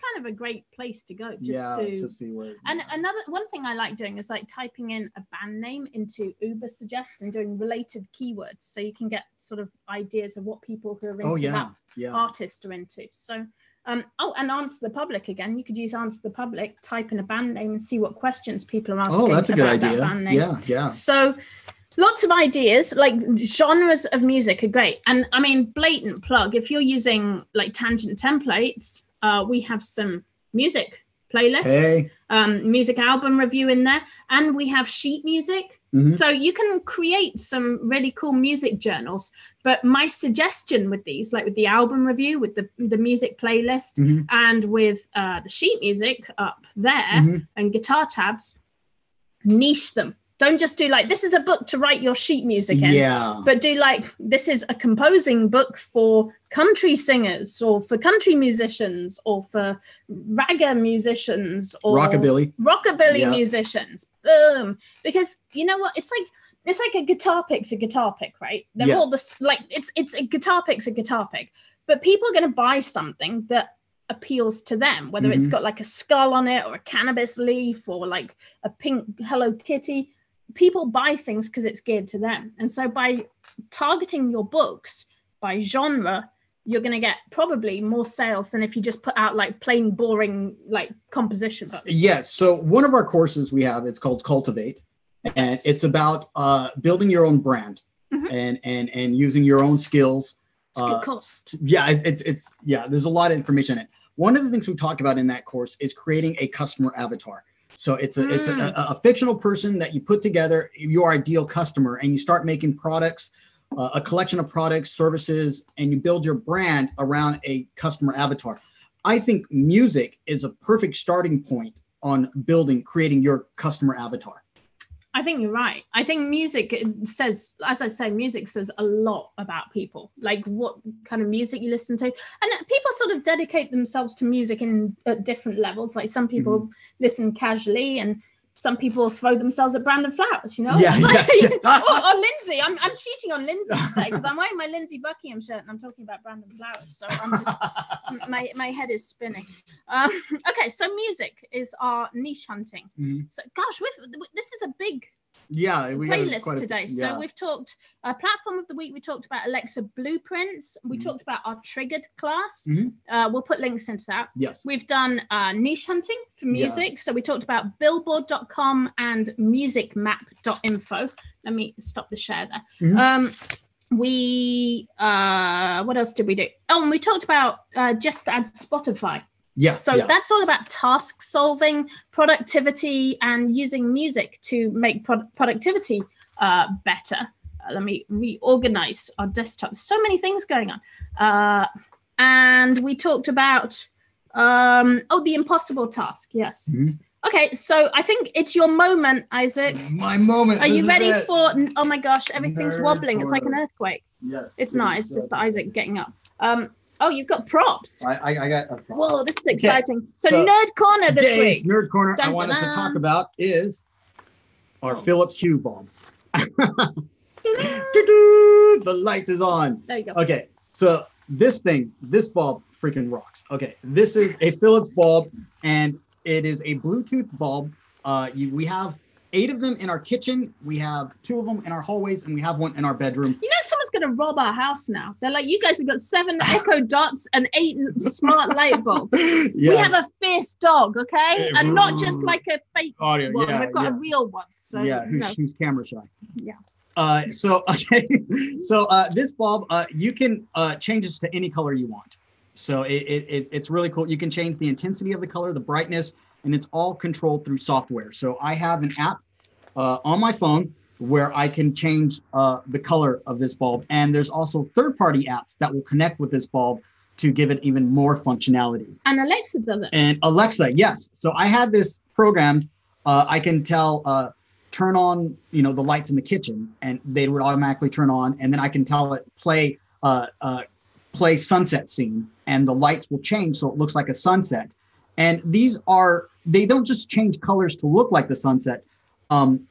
kind of a great place to go to see where. And one thing I like doing is like typing in a band name into Uber Suggest and doing related keywords, so you can get sort of ideas of what people who are into that artist are into. So and Answer the Public again. You could use Answer the Public, type in a band name, and see what questions people are asking. Oh, that's a good idea. That band name. Yeah. So. Lots of ideas, like genres of music are great. And I mean, blatant plug, if you're using like Tangent templates, we have some music playlists, music album review in there, and we have sheet music. So you can create some really cool music journals. But my suggestion with these, like with the album review, with the music playlist, and with the sheet music up there and guitar tabs, niche them. Don't just do like, this is a book to write your sheet music in. Yeah. But do like, this is a composing book for country singers or for country musicians or for ragga musicians or rockabilly musicians. Boom. Because you know what? It's like a guitar pick's a guitar pick, right? They're all this, like, it's a guitar pick's a guitar pick. But people are going to buy something that appeals to them, whether it's got like a skull on it or a cannabis leaf or like a pink Hello Kitty. People buy things because it's geared to them. And so by targeting your books by genre, you're going to get probably more sales than if you just put out like plain boring like composition books. Yes. So one of our courses we have, it's called Cultivate. And it's about building your own brand and using your own skills. It's a good course. It's there's a lot of information in it. One of the things we talk about in that course is creating a customer avatar. So it's a fictional person that you put together, your ideal customer, and you start making products, a collection of products, services, and you build your brand around a customer avatar. I think music is a perfect starting point on creating your customer avatar. I think you're right. I think music says, as I say, music says a lot about people, like what kind of music you listen to. And people sort of dedicate themselves to music at different levels. Like some people listen casually and some people throw themselves at Brandon Flowers, you know? Yeah, or Lindsay. I'm cheating on Lindsay today because I'm wearing my Lindsay Buckingham shirt and I'm talking about Brandon Flowers. So I'm just, my head is spinning. Okay, so music is our niche hunting. So gosh, this is a big playlist today. So we've talked platform of the week. We talked about Alexa blueprints. We talked about our triggered class. We'll put links into that. Yes. We've done niche hunting for music. So we talked about billboard.com and musicmap.info. Let me stop the share there. What else did we do? Oh, and we talked about just add Spotify. That's all about task solving, productivity, and using music to make productivity better. Let me reorganize our desktop. So many things going on. And we talked about, the impossible task. Yes. Okay, so I think it's your moment, Isaac. My moment. Are you ready for, oh my gosh, everything's wobbling. It's like an earthquake. Yes. It's not. It's just Isaac getting up. Oh, you've got props. I got a prop. Whoa, this is exciting. Okay. So Nerd Corner this week. Today's Nerd Corner I wanted to talk about is our Philips Hue bulb. The light is on. There you go. Okay, so this bulb freaking rocks. Okay, this is a Philips bulb, and it is a Bluetooth bulb. We have 8 of them in our kitchen. We have 2 of them in our hallways, and we have 1 in our bedroom. You know, someone's going to rob our house now. They're like, you guys have got 7 Echo Dots and 8 smart light bulbs. Yes. We have a fierce dog, okay? And not just like a fake one. We've got a real one. So, who's camera shy. Yeah. So this bulb, you can change this to any color you want. So it's really cool. You can change the intensity of the color, the brightness, and it's all controlled through software. So I have an app on my phone where I can change the color of this bulb. And there's also third-party apps that will connect with this bulb to give it even more functionality. And Alexa does it. And Alexa, yes. So I had this programmed. I can tell, turn on, the lights in the kitchen, and they would automatically turn on. And then I can tell it play sunset scene, and the lights will change so it looks like a sunset. And they don't just change colors to look like the sunset.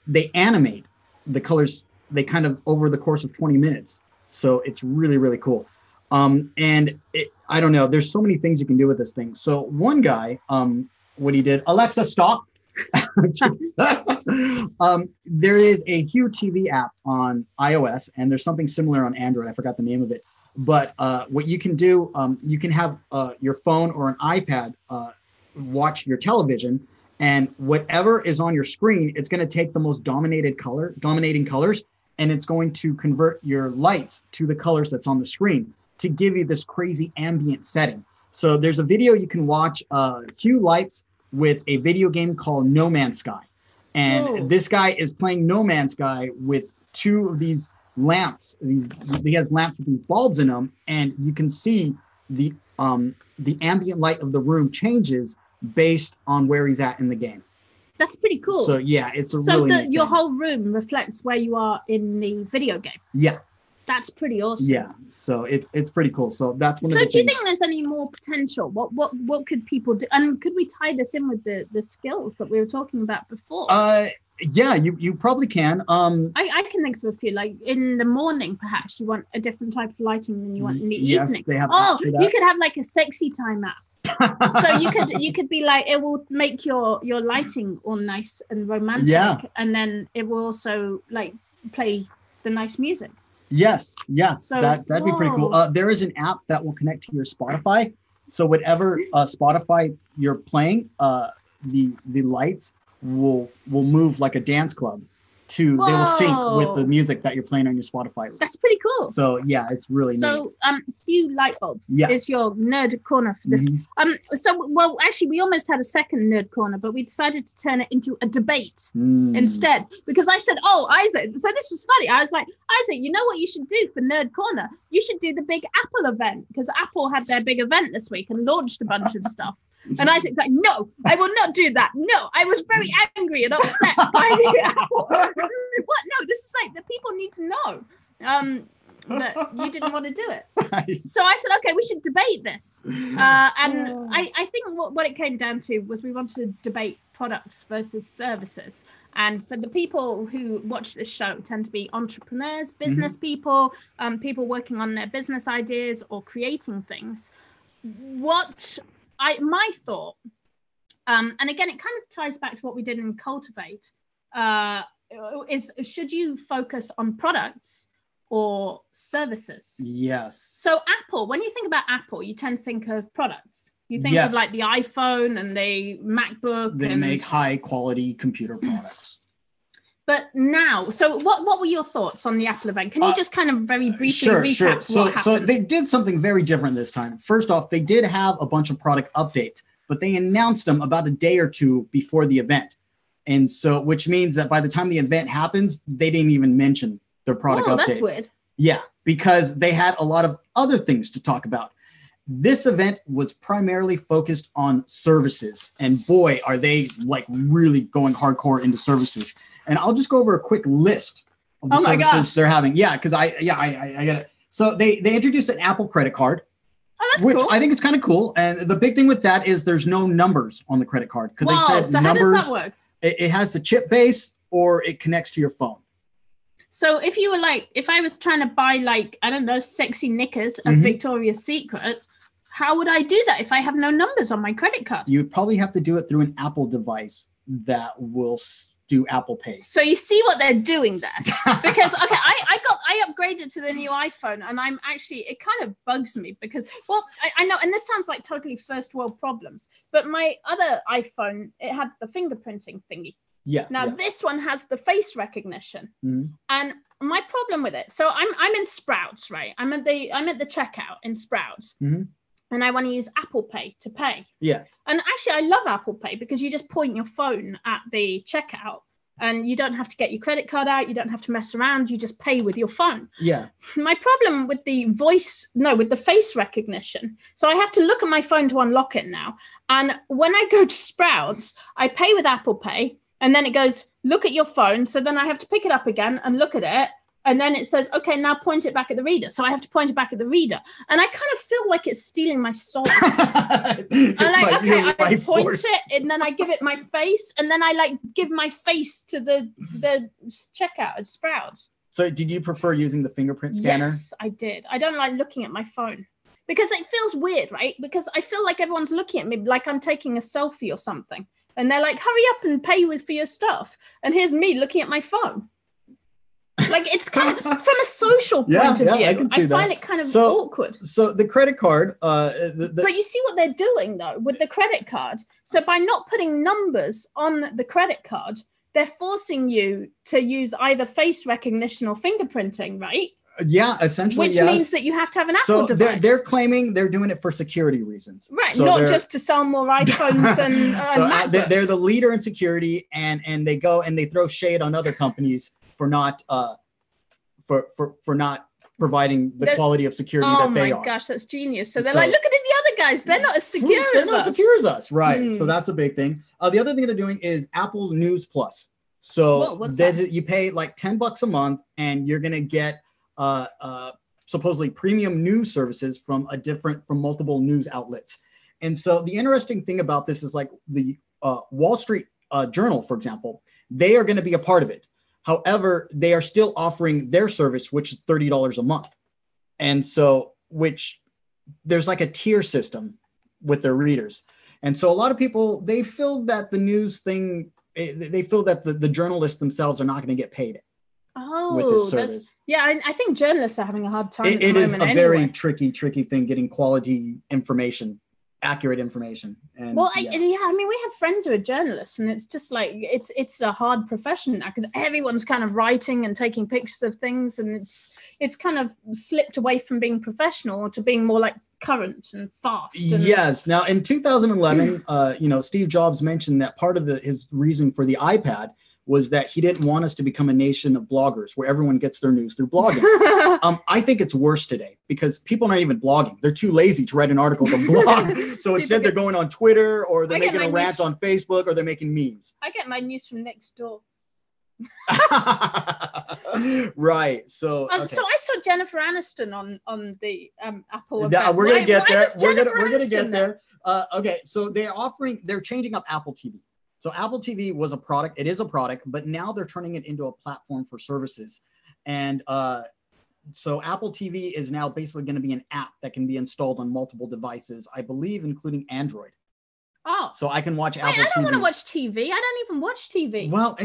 They animate the colors, they kind of over the course of 20 minutes. So it's really, really cool. And I don't know, there's so many things you can do with this thing. So one guy, what he did, Alexa, stop. There is a Hue TV app on iOS, and there's something similar on Android. I forgot the name of it. But what you can do, you can have your phone or an iPad watch your television, and whatever is on your screen, it's going to take the most dominating colors, and it's going to convert your lights to the colors that's on the screen to give you this crazy ambient setting. So there's a video you can watch, Hue lights with a video game called No Man's Sky. And this guy is playing No Man's Sky with 2 of these lamps. He has lamps with these bulbs in them, and you can see the ambient light of the room changes based on where he's at in the game. That's pretty cool. So yeah, it's a really neat your thing. whole room reflects where you are in the video game. Yeah. That's pretty awesome. Yeah, so it's pretty cool. So that's one of the things. So do you think there's any more potential? What could people do? And could we tie this in with the skills that we were talking about before? Yeah, you probably can. I can think of a few. Like in the morning, perhaps you want a different type of lighting than you want in the evening. They have you could have like a sexy time app. So you could be like, it will make your lighting all nice and romantic, and then it will also like play the nice music. Yes. So that'd be pretty cool. There is an app that will connect to your Spotify. So whatever Spotify you're playing, the lights will move like a dance club. They will sync with the music that you're playing on your Spotify list. That's pretty cool. So yeah, it's really neat. So Hue light bulbs is your nerd corner for this. Actually we almost had a second nerd corner, but we decided to turn it into a debate instead, because I said, Isaac, so this was funny. I was like, Isaac, you know what you should do for nerd corner? You should do the big Apple event, because Apple had their big event this week and launched a bunch of stuff. And Isaac's like, no, I will not do that. No, I was very angry and upset by the Apple. What? No, this is like, the people need to know that you didn't want to do it. So I said, okay, we should debate this. And I think what it came down to was we wanted to debate products versus services. And for the people who watch this show tend to be entrepreneurs, business people, people working on their business ideas or creating things. My thought, and again, it kind of ties back to what we did in Cultivate, is should you focus on products or services? Yes. So Apple, when you think about Apple, you tend to think of products. You think of like the iPhone and the MacBook. They make high quality computer products. But now, so what were your thoughts on the Apple event? Can you just kind of very briefly recap what happened? So they did something very different this time. First off, they did have a bunch of product updates, but they announced them about a day or 2 before the event. And so, which means that by the time the event happens, they didn't even mention their product updates. That's weird. Yeah, because they had a lot of other things to talk about. This event was primarily focused on services, and boy, are they like really going hardcore into services. And I'll just go over a quick list of the services they're having. Yeah, because I get it. So they introduced an Apple credit card. Oh, that's which cool. I think is kind of cool. And the big thing with that is there's no numbers on the credit card because they said so numbers. How does that work? It has the chip base or it connects to your phone. So if you were like, if I was trying to buy like, I don't know, sexy knickers at Victoria's Secret, how would I do that if I have no numbers on my credit card? You would probably have to do it through an Apple device that will do Apple Pay. So you see what they're doing there. Because, okay, I upgraded to the new iPhone and I'm actually, it kind of bugs me because, well, I know, and this sounds like totally first world problems, but my other iPhone, it had the fingerprinting thingy. Yeah. Now this one has the face recognition, and my problem with it. So I'm in Sprouts, right? I'm at the checkout in Sprouts, and I want to use Apple Pay to pay. Yeah. And actually, I love Apple Pay because you just point your phone at the checkout, and you don't have to get your credit card out. You don't have to mess around. You just pay with your phone. Yeah. My problem with the with the face recognition. So I have to look at my phone to unlock it now. And when I go to Sprouts, I pay with Apple Pay. And then it goes, look at your phone. So then I have to pick it up again and look at it. And then it says, okay, now point it back at the reader. So I have to point it back at the reader. And I kind of feel like it's stealing my soul. I point it and then I give it my face. And then I like give my face to the checkout at Sprouts. So did you prefer using the fingerprint scanner? Yes, I did. I don't like looking at my phone. Because it feels weird, right? Because I feel like everyone's looking at me like I'm taking a selfie or something. And they're like, hurry up and pay for your stuff. And here's me looking at my phone. Like, it's kind of, from a social point of view, I find it kind of awkward. So the credit card. But you see what they're doing, though, with the credit card. So by not putting numbers on the credit card, they're forcing you to use either face recognition or fingerprinting, right? Yeah, essentially, which means that you have to have an Apple device. They're claiming they're doing it for security reasons. Right, so not just to sell more iPhones and MacBooks. They're the leader in security, and they go and they throw shade on other companies for not for not providing the quality of security that they are. Oh my gosh, that's genius. So they're like, look at the other guys. They're not as secure as us. They're not secure as us, right. So that's a big thing. The other thing they're doing is Apple News Plus. So you pay like $10 a month and you're going to get supposedly premium news services from multiple news outlets. And so the interesting thing about this is like the Wall Street Journal, for example, they are going to be a part of it. However, they are still offering their service, which is $30 a month. And so, which there's like a tier system with their readers. And so a lot of people, they feel that the news thing, they feel that the journalists themselves are not going to get paid. With this service. I think journalists are having a hard time. It is a very tricky thing getting quality information, accurate information. And I mean, we have friends who are journalists, and it's just like it's a hard profession now because everyone's kind of writing and taking pictures of things, and it's kind of slipped away from being professional to being more like current and fast. Yes. Now, in 2011, Steve Jobs mentioned that part of his reason for the iPad was that he didn't want us to become a nation of bloggers where everyone gets their news through blogging. I think it's worse today because people aren't even blogging. They're too lazy to write an article to blog. So instead they're going on Twitter or they're making a rant on Facebook or they're making memes. I get my news from next door. Right. So so I saw Jennifer Aniston on the Apple event. We're gonna get there. We're gonna get there. Okay, so they're changing up Apple TV. So Apple TV was a product. It is a product, but now they're turning it into a platform for services. And so Apple TV is now basically going to be an app that can be installed on multiple devices, I believe, including Android. Oh. So I can watch Apple TV. I don't want to watch TV. I don't even watch TV. Well,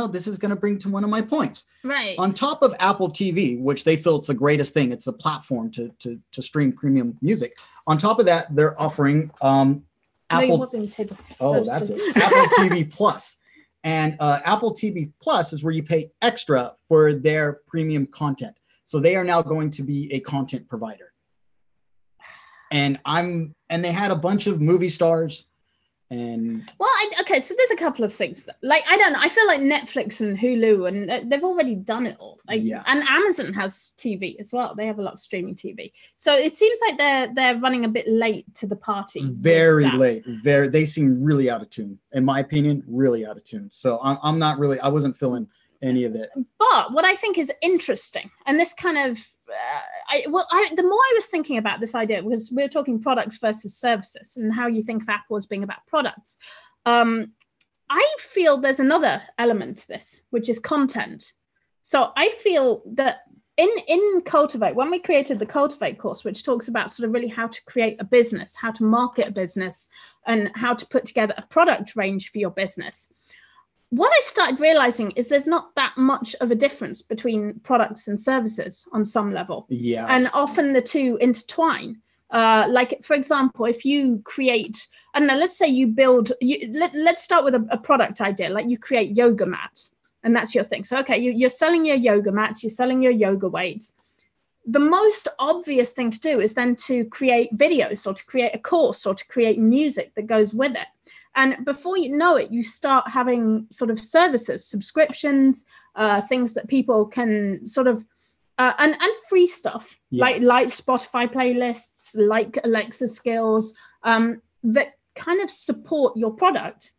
this is going to bring to one of my points. Right. On top of Apple TV, which they feel it's the greatest thing, it's the platform to stream premium music. On top of that, they're offering Apple TV Plus. And Apple TV Plus is where you pay extra for their premium content. So they are now going to be a content provider. And they had a bunch of movie stars. And so there's a couple of things like I don't know. I feel like Netflix and Hulu and they've already done it all. And Amazon has TV as well. They have a lot of streaming TV. So it seems like they're running a bit late to the party. Very late. They seem really out of tune. In my opinion, really out of tune. So I wasn't feeling any of it. But what I think is interesting, and this kind of the more I was thinking about this idea, because we're talking products versus services and how you think of Apple as being about products. I feel there's another element to this, which is content. So I feel that in Cultivate, when we created the Cultivate course, which talks about sort of really how to create a business, how to market a business, and how to put together a product range for your business, what I started realizing is there's not that much of a difference between products and services on some level. Yeah. And often the two intertwine. Like, for example, if you create, I don't know, let's say you build, let's start with a product idea, like you create yoga mats, and that's your thing. So, okay, you're selling your yoga mats, you're selling your yoga weights. The most obvious thing to do is then to create videos or to create a course or to create music that goes with it. And before you know it, you start having sort of services, subscriptions, things that people can sort of, and free stuff, like Spotify playlists, like Alexa skills, that kind of support your product.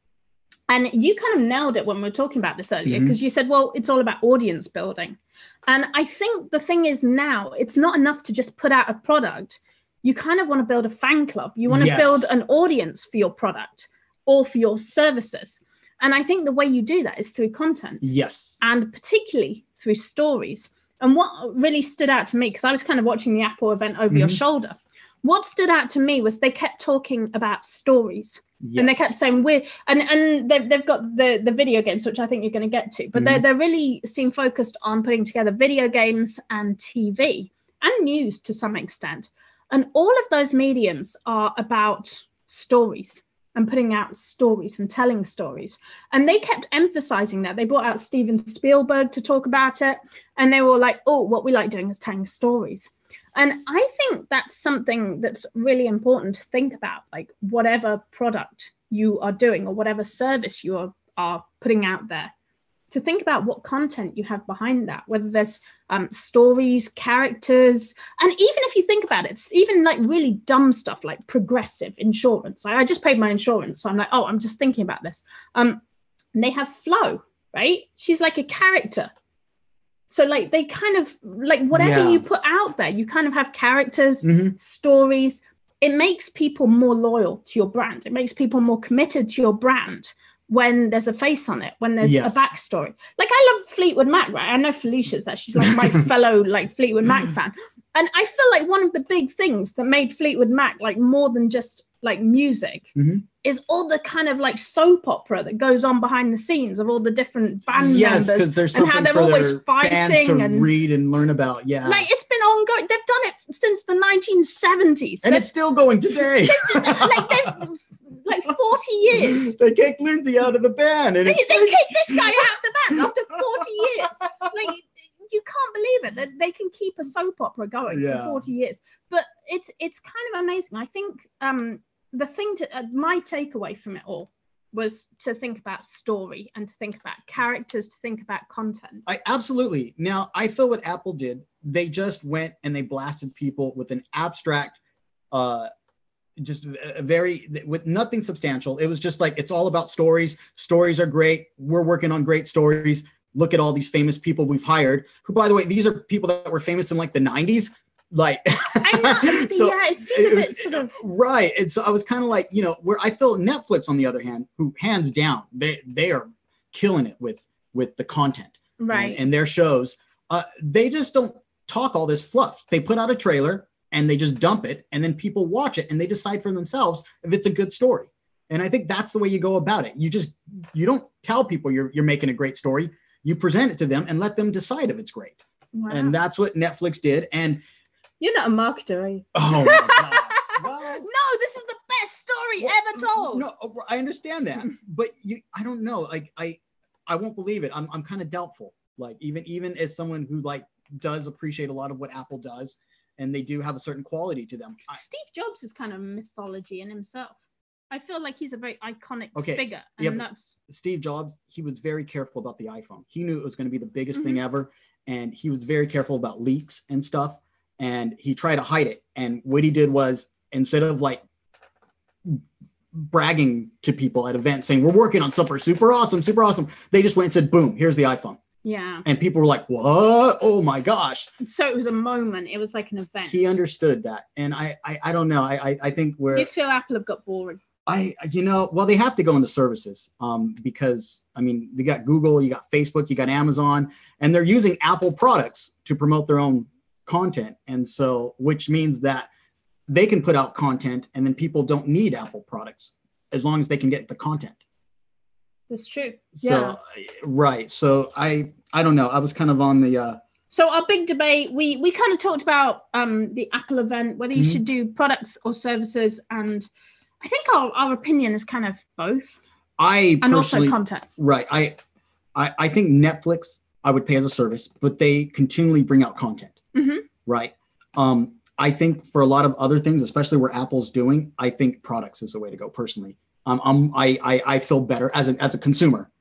And you kind of nailed it when we were talking about this earlier, because you said, well, it's all about audience building. And I think the thing is now, it's not enough to just put out a product. You kind of want to build a fan club. You want to build an audience for your product or for your services. And I think the way you do that is through content. Yes. And particularly through stories. And what really stood out to me, because I was kind of watching the Apple event over your shoulder, what stood out to me was they kept talking about stories. Yes. And they kept saying and they've got the video games, which I think you're going to get to, but they really seem focused on putting together video games and TV and news to some extent. And all of those mediums are about stories and putting out stories and telling stories. And they kept emphasizing that. They brought out Steven Spielberg to talk about it. And they were like, oh, what we like doing is telling stories. And I think that's something that's really important to think about, like whatever product you are doing or whatever service you are putting out there, to think about what content you have behind that, whether there's stories, characters, and even if you think about it, it's even like really dumb stuff like Progressive insurance. I just paid my insurance, so I'm like, oh, I'm just thinking about this. And they have Flo, right? She's like a character. So like they kind of like whatever you put out there, you kind of have characters, stories. It makes people more loyal to your brand. It makes people more committed to your brand when there's a face on it, when there's a backstory. Like I love Fleetwood Mac, right? I know Felicia's there. She's like my fellow like Fleetwood Mac fan. And I feel like one of the big things that made Fleetwood Mac like more than just like music is all the kind of like soap opera that goes on behind the scenes of all the different band members and how they're always fighting and read and learn about. Like it's been ongoing. They've done it since the 1970s. And it's still going today. Like 40 years. They kicked Lindsay out of the band. And they kicked this guy out of the band after 40 years. Like, you can't believe it that they can keep a soap opera going for 40 years. But it's kind of amazing. I think the thing my takeaway from it all was to think about story and to think about characters, to think about content. Absolutely. Now, I feel what Apple did, they just went and they blasted people with an abstract just with nothing substantial. It was just like, it's all about stories. Stories are great. We're working on great stories. Look at all these famous people we've hired, who, by the way, these are people that were famous in like the 90s. Like, I know. So it seemed a bit sort of right. And so I was kind of like, where I feel Netflix, on the other hand, who hands down, they are killing it with the content, right? And their shows, they just don't talk all this fluff. They put out a trailer and they just dump it, and then people watch it and they decide for themselves if it's a good story. And I think that's the way you go about it. You don't tell people you're making a great story. You present it to them and let them decide if it's great. Wow. And that's what Netflix did. And you're not a marketer, are you? Oh my God. Well, no, this is the best story ever told. No, I understand that, but I don't know. Like I won't believe it. I'm kind of doubtful. Like even as someone who like does appreciate a lot of what Apple does, and they do have a certain quality to them. Steve Jobs is kind of mythology in himself. I feel like he's a very iconic figure. And that's Steve Jobs. He was very careful about the iPhone. He knew it was going to be the biggest thing ever. And he was very careful about leaks and stuff. And he tried to hide it. And what he did was, instead of like bragging to people at events saying, we're working on super awesome, they just went and said, boom, here's the iPhone. Yeah. And people were like, what? Oh my gosh. So it was a moment. It was like an event. He understood that. And I don't know. I think you feel Apple have got boring. Well, they have to go into services because, I mean, they got Google, you got Facebook, you got Amazon, and they're using Apple products to promote their own content. And so, which means that they can put out content and then people don't need Apple products as long as they can get the content. That's true. So, yeah. Right. So I don't know. I was kind of on the... So our big debate, we kind of talked about the Apple event, whether you should do products or services. And I think our opinion is kind of both. And also content. Right. I think Netflix, I would pay as a service, but they continually bring out content. Mm-hmm. Right. I think for a lot of other things, especially where Apple's doing, I think products is the way to go personally. I feel better as a consumer.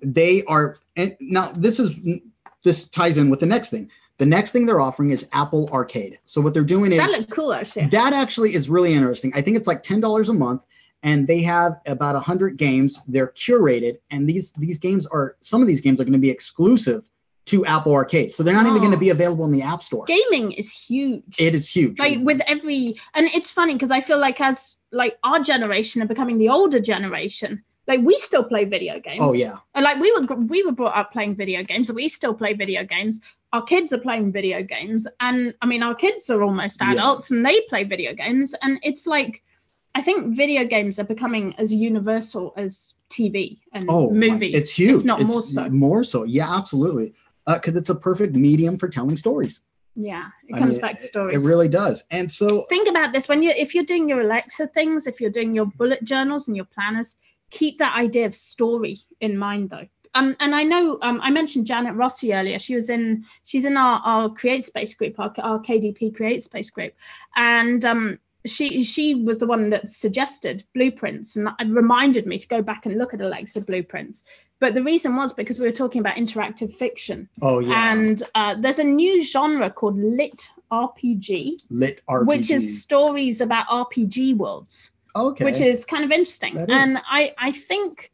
They are, and now this ties in with the next thing. The next thing they're offering is Apple Arcade. So what they're doing is... That looks cool, actually. That actually is really interesting. I think it's like $10 a month, and they have about 100 games. They're curated, and some of these games are going to be exclusive to Apple Arcade. So they're not even going to be available in the App Store. Gaming is huge. It is huge. Like with and it's funny because I feel like as like our generation are becoming the older generation, like we still play video games. Oh yeah. And like we were brought up playing video games. We still play video games. Our kids are playing video games. And I mean, our kids are almost adults and they play video games. And it's like, I think video games are becoming as universal as TV and movies. It's huge. If not it's more so. More so. Yeah, absolutely. Because it's a perfect medium for telling stories. Yeah, it comes back to stories. It really does. And so think about this if you're doing your Alexa things, if you're doing your bullet journals and your planners, keep that idea of story in mind though. And I know I mentioned Janet Rossi earlier. She's in our Create Space group, our KDP Create Space group, and she was the one that suggested blueprints, and it reminded me to go back and look at Alexa blueprints. But the reason was because we were talking about interactive fiction. Oh yeah. And there's a new genre called lit RPG. Lit RPG. Which is stories about RPG worlds. Okay. Which is kind of interesting. And I think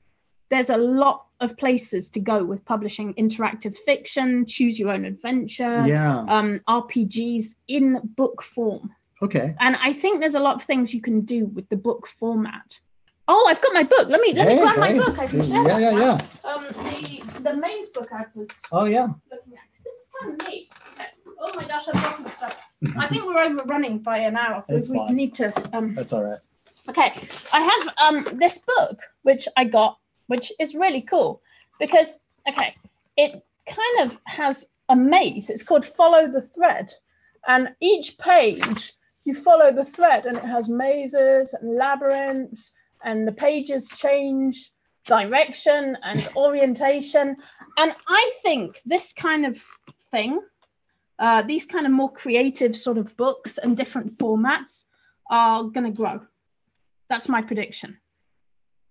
there's a lot of places to go with publishing interactive fiction, choose your own adventure, RPGs in book form. Okay. And I think there's a lot of things you can do with the book format. Oh, I've got my book. Let me grab my book. I can share that. The Maze book I was looking at. This is kind of neat. Okay. Oh my gosh, I've got my stuff. I think we're overrunning by an hour. We need to. That's all right. Okay, I have this book which I got, which is really cool because it kind of has a maze. It's called Follow the Thread, and each page you follow the thread, and it has mazes and labyrinths. And the pages change direction and orientation. And I think this kind of thing, these kind of more creative sort of books and different formats are going to grow. That's my prediction.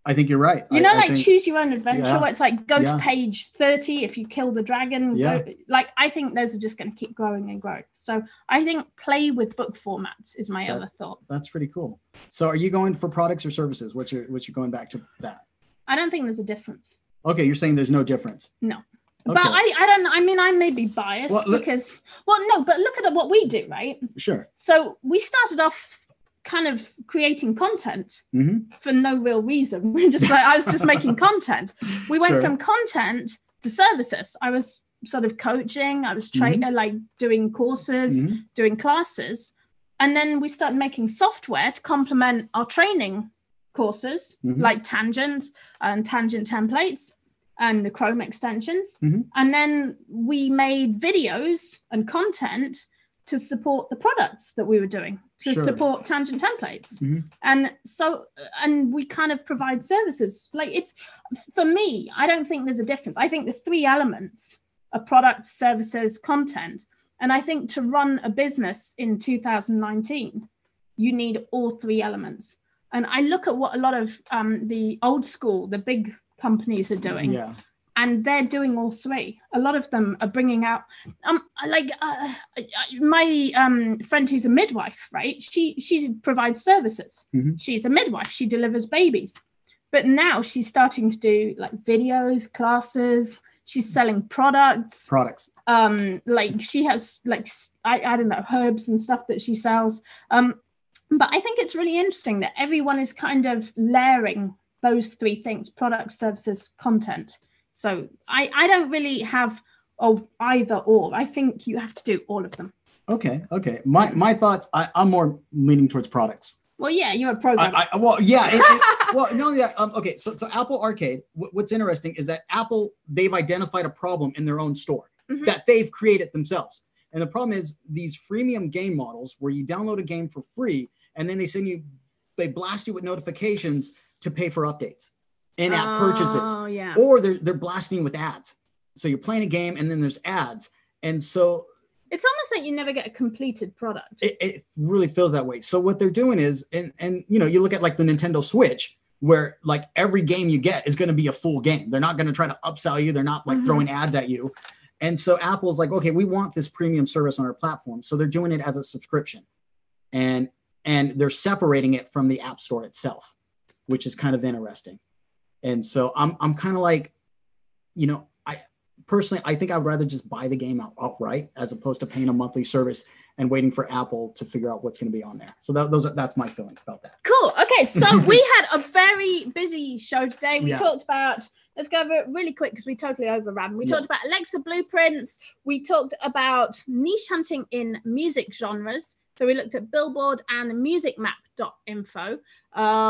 I think you're right. I think, choose your own adventure. Where it's like go to page 30 if you kill the dragon. I think those are just going to keep growing and growing. So I think play with book formats is my other thought. That's pretty cool. So are you going for products or services? What's your going back to that? I don't think there's a difference. Okay, you're saying there's no difference. No. Okay. But I don't know. I mean, I may be biased but look at what we do, right? Sure. So we started off kind of creating content for no real reason. I was just making content. We went from content to services. I was sort of coaching. I was like doing courses, doing classes. And then we started making software to complement our training courses, like Tangent and Tangent templates and the Chrome extensions. And then we made videos and content to support the products that we were doing, to support Tangent templates. And we kind of provide services. Like it's, for me, I don't think there's a difference. I think the three elements are products, services, content. And I think to run a business in 2019, you need all three elements. And I look at what a lot of the old school, the big companies are doing. Yeah. And they're doing all three. A lot of them are bringing out, my friend who's a midwife, right? She provides services. She's a midwife. She delivers babies. But now she's starting to do like videos, classes. She's selling products. Like she has like, I don't know, herbs and stuff that she sells. But I think it's really interesting that everyone is kind of layering those three things: product, services, content. So I don't really have either or. I think you have to do all of them. Okay. My thoughts, I'm more leaning towards products. Well, yeah, you're a programmer. Okay, so Apple Arcade, what's interesting is that Apple, they've identified a problem in their own store that they've created themselves. And the problem is these freemium game models where you download a game for free and then they blast you with notifications to pay for updates, in-app purchases. Yeah. Or they're blasting you with ads. So you're playing a game and then there's ads. And so it's almost like you never get a completed product. It really feels that way. So what they're doing is, and you look at like the Nintendo Switch, where like every game you get is going to be a full game. They're not going to try to upsell you. They're not like throwing ads at you. And so Apple's like, okay, we want this premium service on our platform. So they're doing it as a subscription, and they're separating it from the App Store itself, which is kind of interesting. And so I'm kind of like, personally, I think I would rather just buy the game outright as opposed to paying a monthly service and waiting for Apple to figure out what's going to be on there. So that's my feeling about that. Cool. Okay, so we had a very busy show today. We talked about, let's go over it really quick because we totally overran. We talked about Alexa blueprints. We talked about niche hunting in music genres. So we looked at Billboard and musicmap.info.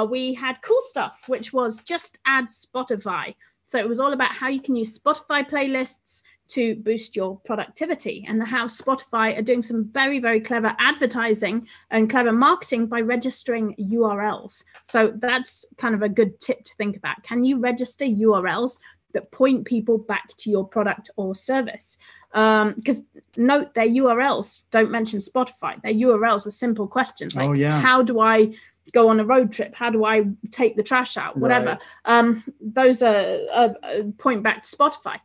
We had cool stuff, which was just add Spotify. So it was all about how you can use Spotify playlists to boost your productivity, and how Spotify are doing some very, very clever advertising and clever marketing by registering URLs. So that's kind of a good tip to think about. Can you register URLs that point people back to your product or service? Because note, their URLs don't mention Spotify. Their URLs are simple questions like, how do I go on a road trip? How do I take the trash out? Whatever. Right. Those are point back to Spotify.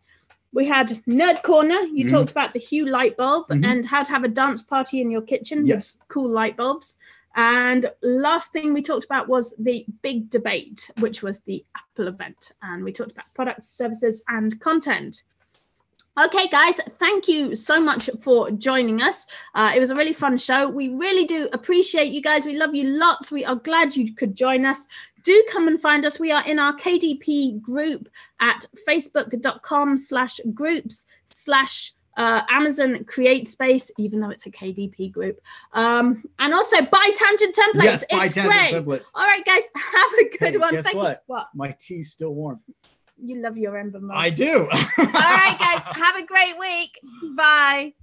We had Nerd Corner. You talked about the Hue light bulb and how to have a dance party in your kitchen with cool light bulbs. And last thing we talked about was the big debate, which was the Apple event. And we talked about products, services, and content. Okay, guys, thank you so much for joining us. It was a really fun show. We really do appreciate you guys. We love you lots. We are glad you could join us. Do come and find us. We are in our KDP group at facebook.com/groups/Amazon Create Space, even though it's a KDP group. And also buy Tangent Templates. Yes, it's buy Tangent Templates. All right, guys, have a good one. Guess what? What? My tea's still warm. You love your Ember mug. I do. All right, guys, have a great week. Bye.